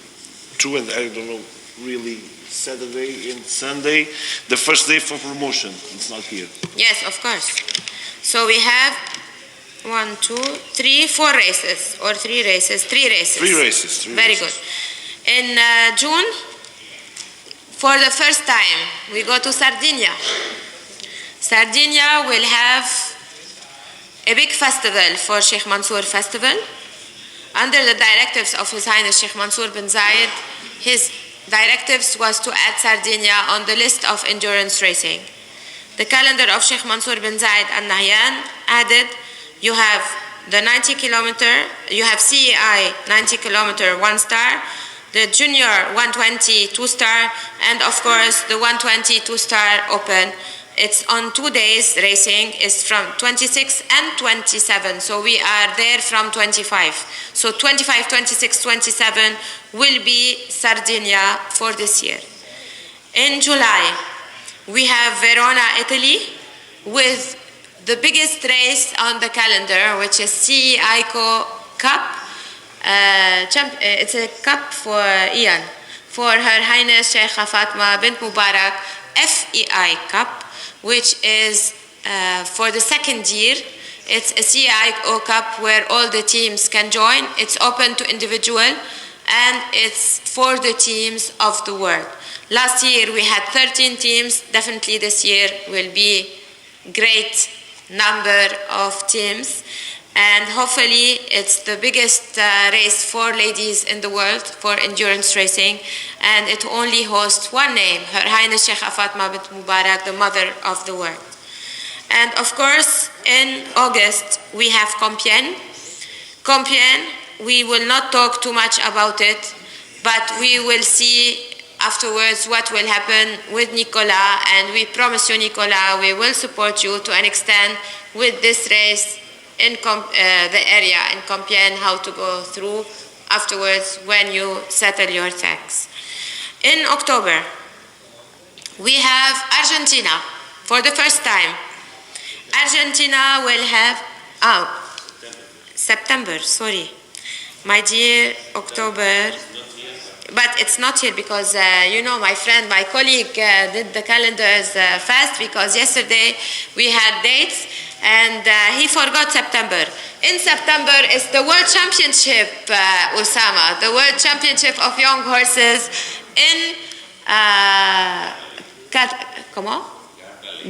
2 and I don't know really Saturday and Sunday. The first day for promotion. It's not here. Yes, of course. So we have 1, 2, 3, 4 races or 3 races. 3 races. 3 races. Very good. In June, for the first time, we go to Sardinia. Sardinia will have a big festival for Sheikh Mansoor Festival. Under the directives of His Highness Sheikh Mansoor bin Zayed, his directives was to add Sardinia on the list of endurance racing. The calendar of Sheikh Mansoor bin Zayed Al Nahyan added, you have the 90 kilometer, you have CEI 90 kilometer 1 star, the junior 120 2 star, and of course the 120 2 star open. It's on 2 days racing, is from 26 and 27. So we are there from 25. So 25, 26, 27 will be Sardinia for this year. In July, we have Verona, Italy, with the biggest race on the calendar, which is CEICO Cup. It's a cup for Ian, for Her Highness Sheikha Fatma bint Mubarak FEI Cup, which is for the 2nd year. It's a CEICO Cup where all the teams can join. It's open to individual, and it's for the teams of the world. Last year we had 13 teams. Definitely this year will be great number of teams, and hopefully it's the biggest race for ladies in the world for endurance racing, and it only hosts 1 name, Her Highness Sheikha Fatma bint Mubarak, the mother of the world. And of course in August we have Compiègne. Compiègne, we will not talk too much about it, but we will see afterwards what will happen with Nicola, and we promise you, Nicola, we will support you to an extent with this race in the area in Compiègne, how to go through afterwards when you settle your tax. In October, we have Argentina for the first time. Argentina will have, September, sorry. My dear, October, but it's not here because, my friend, my colleague did the calendars fast, because yesterday we had dates And he forgot September. In September is the World Championship, Osama, the World Championship of Young Horses in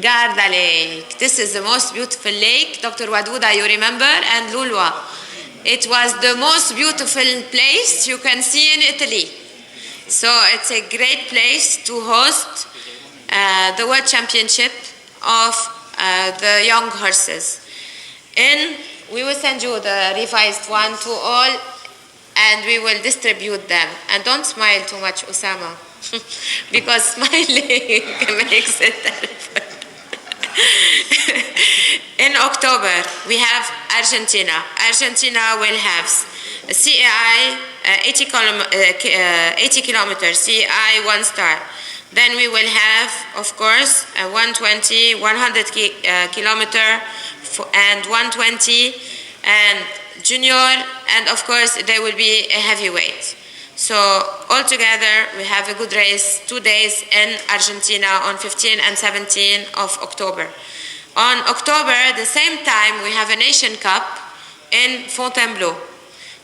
Garda Lake. This is the most beautiful lake, Dr. Wadouda, you remember, and Lulwa. It was the most beautiful place you can see in Italy. So it's a great place to host the World Championship of the young horses. And we will send you the revised one to all, and we will distribute them. And don't smile too much, Osama, because smiling makes it terrible. In October, we have Argentina. Argentina will have CAI 80 kilometers, CAI 1 star. Then we will have, of course, 120, 100 kilometer and 120 and junior, and of course there will be a heavyweight. So altogether we have a good race, 2 days in Argentina on 15 and 17 of October. On October, the same time, we have a Nation Cup in Fontainebleau.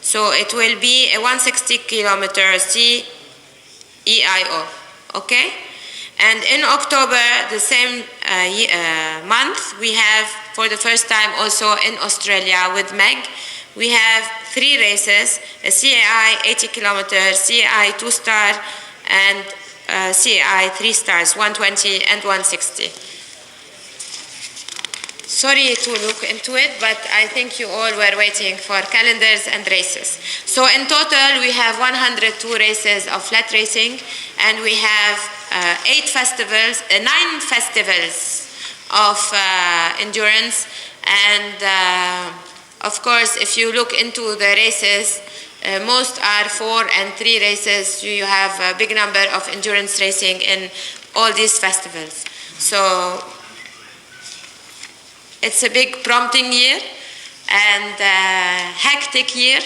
So it will be a 160 kilometer CEIO, okay? And in October, the same month, we have, for the first time also in Australia with Meg, we have 3 races, a CAI 80 kilometer, CAI 2 star, and CAI 3 stars, 120 and 160. Sorry to look into it, but I think you all were waiting for calendars and races. So in total, we have 102 races of flat racing, and we have 9 festivals of endurance. And of course, if you look into the races, most are 4 and 3 races. You have a big number of endurance racing in all these festivals. So it's a big prompting year and hectic year.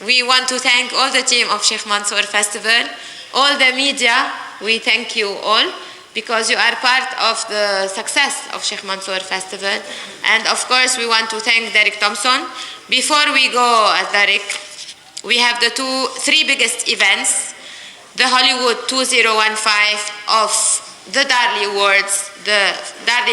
We want to thank all the team of Sheikh Mansour Festival, all the media. We thank you all because you are part of the success of Sheikh Mansour Festival. And of course, we want to thank Derek Thompson. Before we go, Derek, we have the 3 biggest events, the Hollywood 2015 of the Darley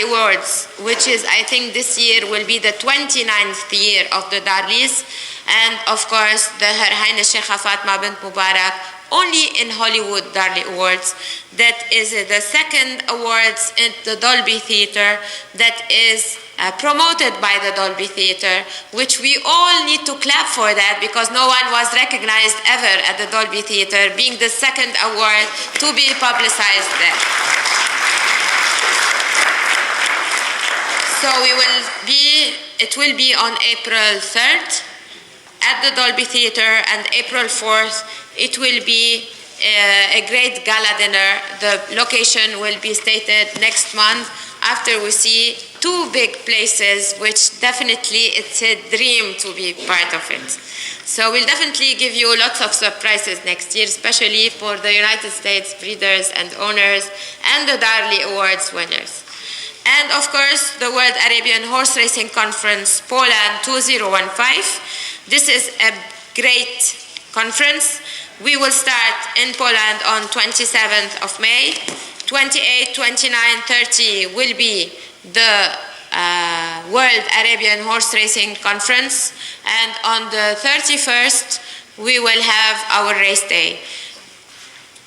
Awards, which is, I think this year will be the 29th year of the Darleys, and of course the Her Highness Sheikha Fatma bint Mubarak, only in Hollywood Darley Awards. That is the second awards in the Dolby Theatre that is promoted by the Dolby Theatre, which we all need to clap for that because no one was recognized ever at the Dolby Theatre, being the second award to be publicized there. So it will be on April 3rd at the Dolby Theatre, and April 4th it will be a great gala dinner. The location will be stated next month after we see 2 big places, which definitely it's a dream to be part of it. So we'll definitely give you lots of surprises next year, especially for the United States breeders and owners and the Darley Awards winners. And of course, the World Arabian Horse Racing Conference, Poland 2015. This is a great conference. We will start in Poland on 27th of May. 28, 29, 30 will be the World Arabian Horse Racing Conference. And on the 31st, we will have our race day.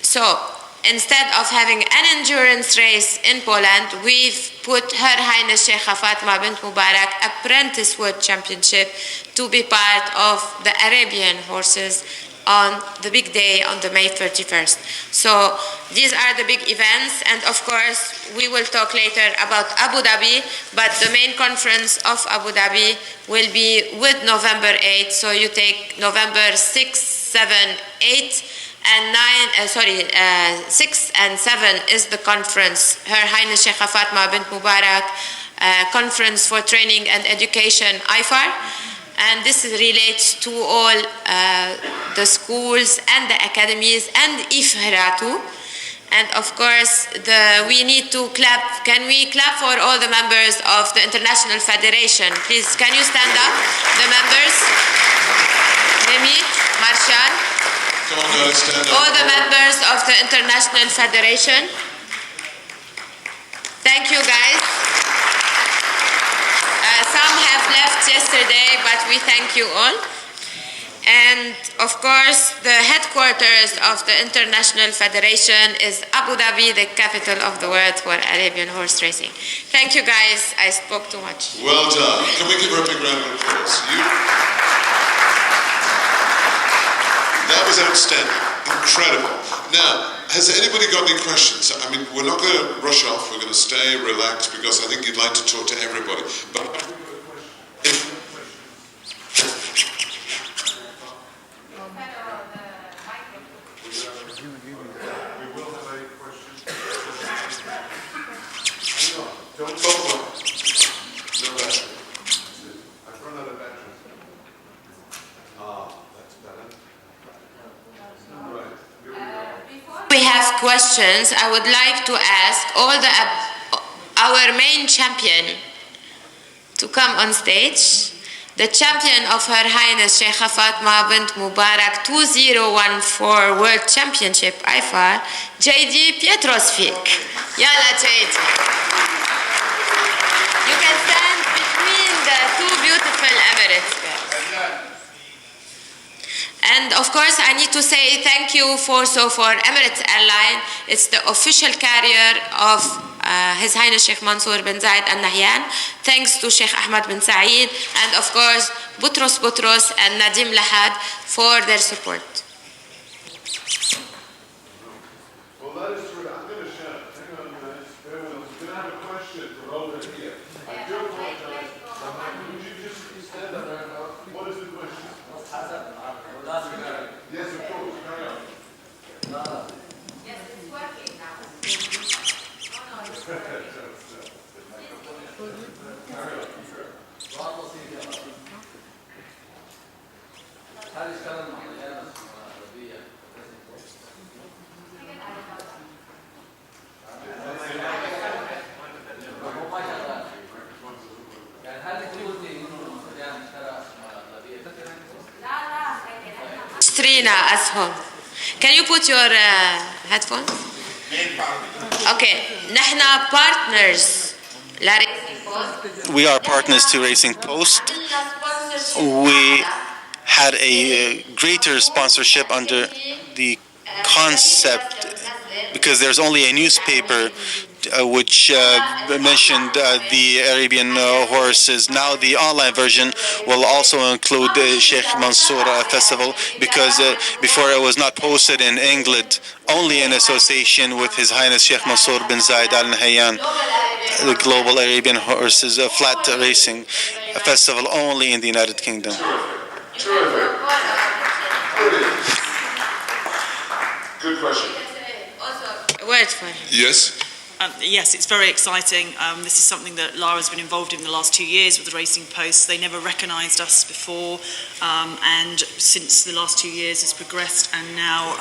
So instead of having an endurance race in Poland, we've put Her Highness Sheikha Fatma bint Mubarak Apprentice World Championship to be part of the Arabian horses on the big day on the May 31st. So these are the big events, and of course we will talk later about Abu Dhabi, but the main conference of Abu Dhabi will be with November 8th, so you take November 6, 7, 8, and 6 and 7 is the conference, Her Highness Sheikha Fatma bint Mubarak Conference for Training and Education, IFAR. And this relates to all the schools and the academies and IFHRA too. And of course, we need to clap. Can we clap for all the members of the International Federation? Please, can you stand up, the members? Remy, Marshall. Come on, guys, stand up. All the members of the International Federation. Thank you, guys. Some have left yesterday, but we thank you all. And of course, the headquarters of the International Federation is Abu Dhabi, the capital of the world for Arabian horse racing. Thank you, guys. I spoke too much. Well done. Can we give her a big round of applause? That was outstanding. Incredible. Now, has anybody got any questions? I mean, we're not going to rush off. We're going to stay relaxed because I think you'd like to talk to everybody. But we have questions, I would like to ask our main champion to come on stage. The champion of Her Highness Sheikh Fatma bint Mubarak 2014 World Championship IFAR, JD Pietrosvik. Yalla JD. You can stand between the two beautiful Emirates. And of course, I need to say thank you for Emirates Airline. It's the official carrier of His Highness Sheikh Mansour bin Zayed Al Nahyan. Thanks to Sheikh Ahmed bin Saeed and of course Boutros and Nadim Lahad for their support. Well, that is true. I'm going to shout. Hang on a minute. We're going to have a question for over here. I do apologize. Would you just stand up there? What is the question? Yes, of course. Carry on. Yes, it's working now. Trina Ashom. Can you put your headphones? Okay. نحن partners. We are partners to Racing Post. We had a greater sponsorship under the concept because there's only a newspaper which mentioned the Arabian horses. Now the online version will also include the Sheikh Mansour Festival because before it was not posted in England, only in association with His Highness Sheikh Mansour bin Zayed Al Nahyan, the Global Arabian Horses Flat Racing Festival only in the United Kingdom. Terrific. Good question. Words for him. Yes. Yes, it's very exciting. This is something that Lara's been involved in the last 2 years with the Racing Post. They never recognised us before, and since the last 2 years has progressed, and now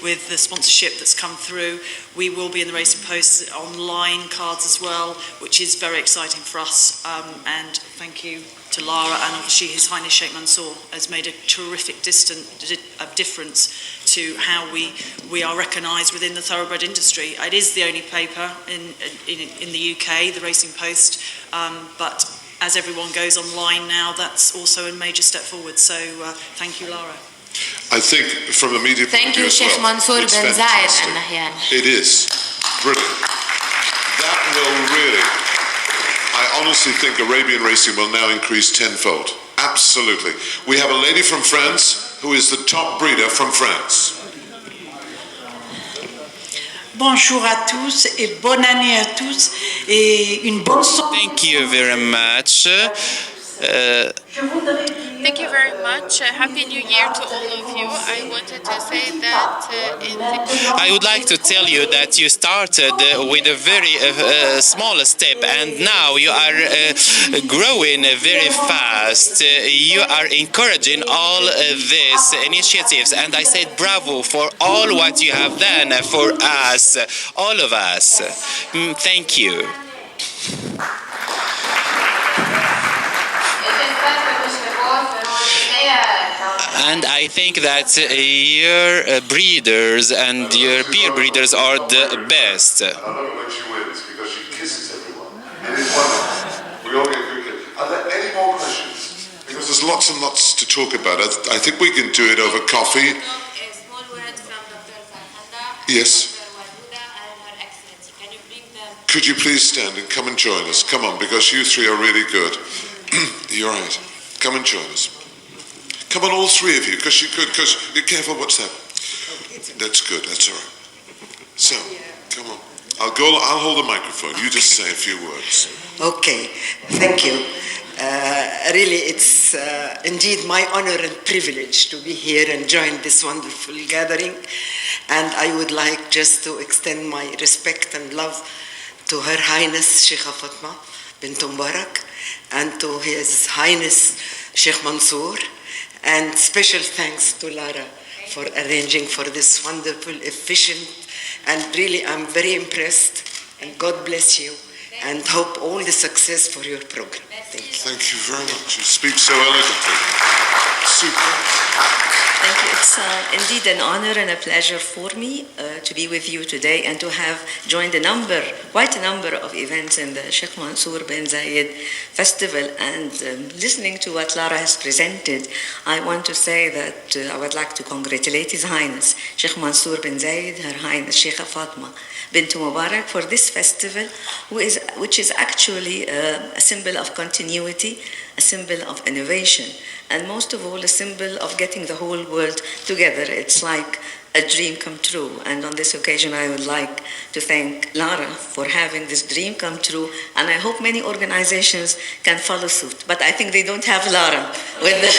with the sponsorship that's come through, we will be in the Racing Post online cards as well, which is very exciting for us. And thank you to Lara, and obviously His Highness Sheikh Mansour has made a terrific difference to how we are recognised within the thoroughbred industry. It is the only paper in the UK, the Racing Post, but as everyone goes online now, that's also a major step forward. So thank you, Lara. I think from a media point of view as well, Sheikh Mansour bin Zayed fantastic. Al Nahyan. It is brilliant. That will really, I honestly think Arabian racing will now increase tenfold. Absolutely. We have a lady from France who is the top breeder from France. Bonjour à tous et bonne année à tous et une bonne santé. Thank you very much. Thank you very much. Happy New Year to all of you. I wanted to say that I would like to tell you that you started with a very small step, and now you are growing very fast. You are encouraging all these initiatives, and I said bravo for all what you have done for us, all of us. Thank you. And I think that your breeders and your peer breeders are the best. I love it when she wins because she kisses everyone. It is wonderful. We all get good kiss. Are there any more questions? Because there's lots and lots to talk about. I think we can do it over coffee. Yes. Could you please stand and come and join us? Come on, because you three are really good. You're right. Come and join us. Come on, all three of you, because you could. Because you're careful. What's that? That's good. That's all right. So, come on. I'll hold the microphone. You just say a few words. Okay. Thank you. Really, it's indeed my honor and privilege to be here and join this wonderful gathering. And I would like just to extend my respect and love to Her Highness Sheikh Fatma bint Mubarak and to His Highness Sheikh Mansoor. And special thanks to Lara for arranging for this wonderful, efficient, and really I'm very impressed. And God bless you and hope all the success for your program. Thank you. Thank you very much. You speak so eloquently. Super. Thank you. It's indeed an honor and a pleasure for me to be with you today and to have joined quite a number of events in the Sheikh Mansour bin Zayed Festival. And listening to what Lara has presented, I want to say that I would like to congratulate His Highness Sheikh Mansour bin Zayed, Her Highness Sheikh Fatma bint Mubarak for this festival, which is actually a symbol of continuity, a symbol of innovation, and most of all, a symbol of getting the whole world together. It's like a dream come true. And on this occasion, I would like to thank Lara for having this dream come true. And I hope many organizations can follow suit. But I think they don't have Lara with the...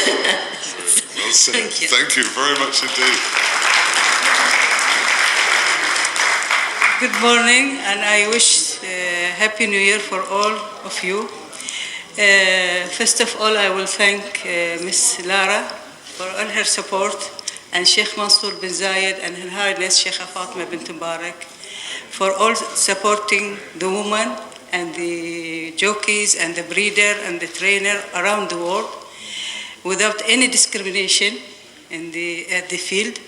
Well said. Thank you very much indeed. Good morning, and I wish Happy New Year for all of you. First of all, I will thank Miss Lara for all her support, and Sheikh Mansour bin Zayed and Her Highness Sheikh Fatma bint Mubarak for all supporting the woman and the jockeys and the breeder and the trainer around the world without any discrimination at the field.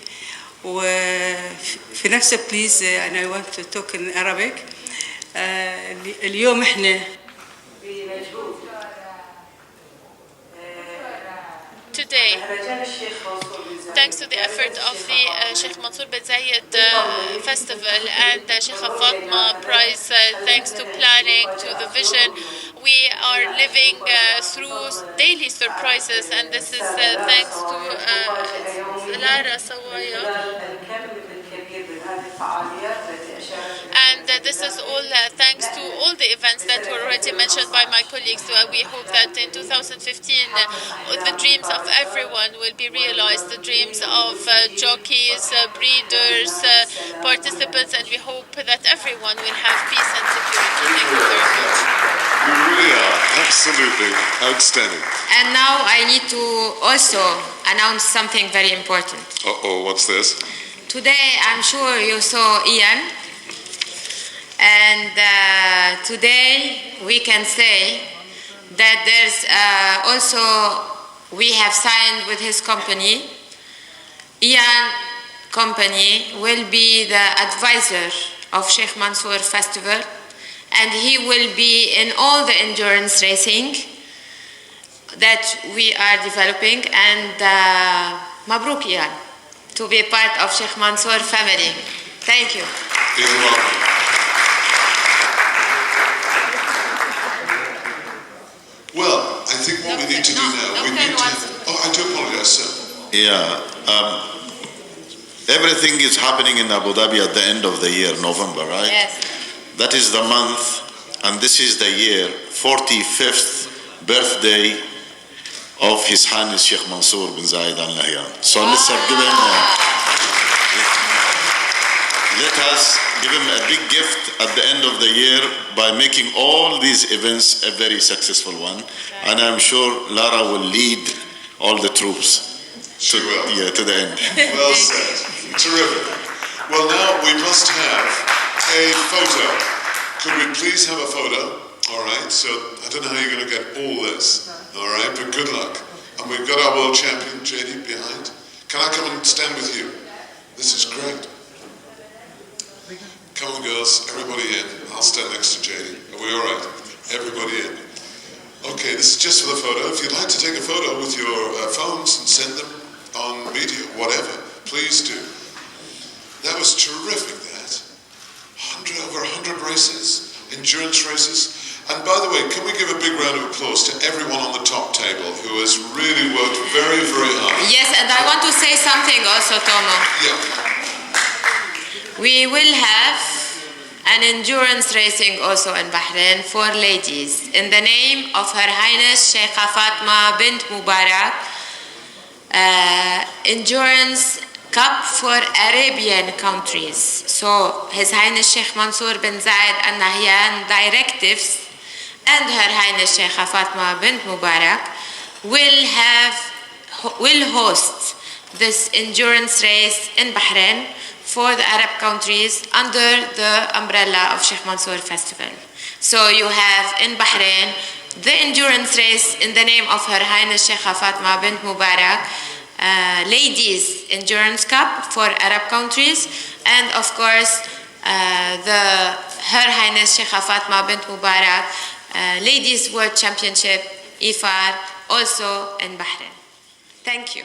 وفي نفس please and I want to talk in Arabic. اليوم احنا Today, thanks to the effort of the Sheikh Mansour bin Zayed Festival and the Sheikh Fatma Prize, thanks to planning, to the vision, we are living through daily surprises, and this is thanks to Lara Sawaya. And this is all thanks to all the events that were already mentioned by my colleagues. We hope that in 2015 the dreams of everyone will be realized, the dreams of jockeys, breeders, participants, and we hope that everyone will have peace and security. Thank you very much. You really are absolutely outstanding. And now I need to also announce something very important. Uh-oh, what's this? Today, I'm sure you saw Ian, and today we can say that there's also, we have signed with his company. Ian company will be the advisor of Sheikh Mansour Festival, and he will be in all the endurance racing that we are developing, and Mabruk Ian, to be part of Sheikh Mansour family. Thank you. You're welcome. Well, I think what we need to do now, we need to... Oh, I do apologize, sir. Yeah. Everything is happening in Abu Dhabi at the end of the year, November, right? Yes. That is the month, and this is the year, 45th birthday of His Highness Sheikh Mansoor bin Zayed Al Nahyan. So let's give him let us give him a big gift at the end of the year by making all these events a very successful one. And I'm sure Lara will lead all the troops to the end. Well said. Terrific. Well, now we must have a photo. Could we please have a photo? All right. So I don't know how you're going to get all this. All right, but good luck. And we've got our world champion, JD, behind. Can I come and stand with you? This is great. Come on, girls, everybody in. I'll stand next to JD. Are we all right? Everybody in. Okay, this is just for the photo. If you'd like to take a photo with your phones and send them on media, whatever, please do. That was terrific, that. Over 100 races, endurance races. And by the way, can we give a big round of applause to everyone on the top table who has really worked very, very hard. Yes, and I want to say something also, Tomo. Yeah. We will have an endurance racing also in Bahrain for ladies in the name of Her Highness Sheikh Fatma bint Mubarak, endurance cup for Arabian countries. So His Highness Sheikh Mansoor bin Zayed Al Nahyan directives and Her Highness Sheikh Fatma bint Mubarak will host this endurance race in Bahrain for the Arab countries under the umbrella of Sheikh Mansoor Festival. So you have in Bahrain the endurance race in the name of Her Highness Sheikh Fatma bint Mubarak, Ladies Endurance Cup for Arab countries, and of course the Her Highness Sheikh Fatma bint Mubarak Ladies World Championship, IFAR, also in Bahrain. Thank you.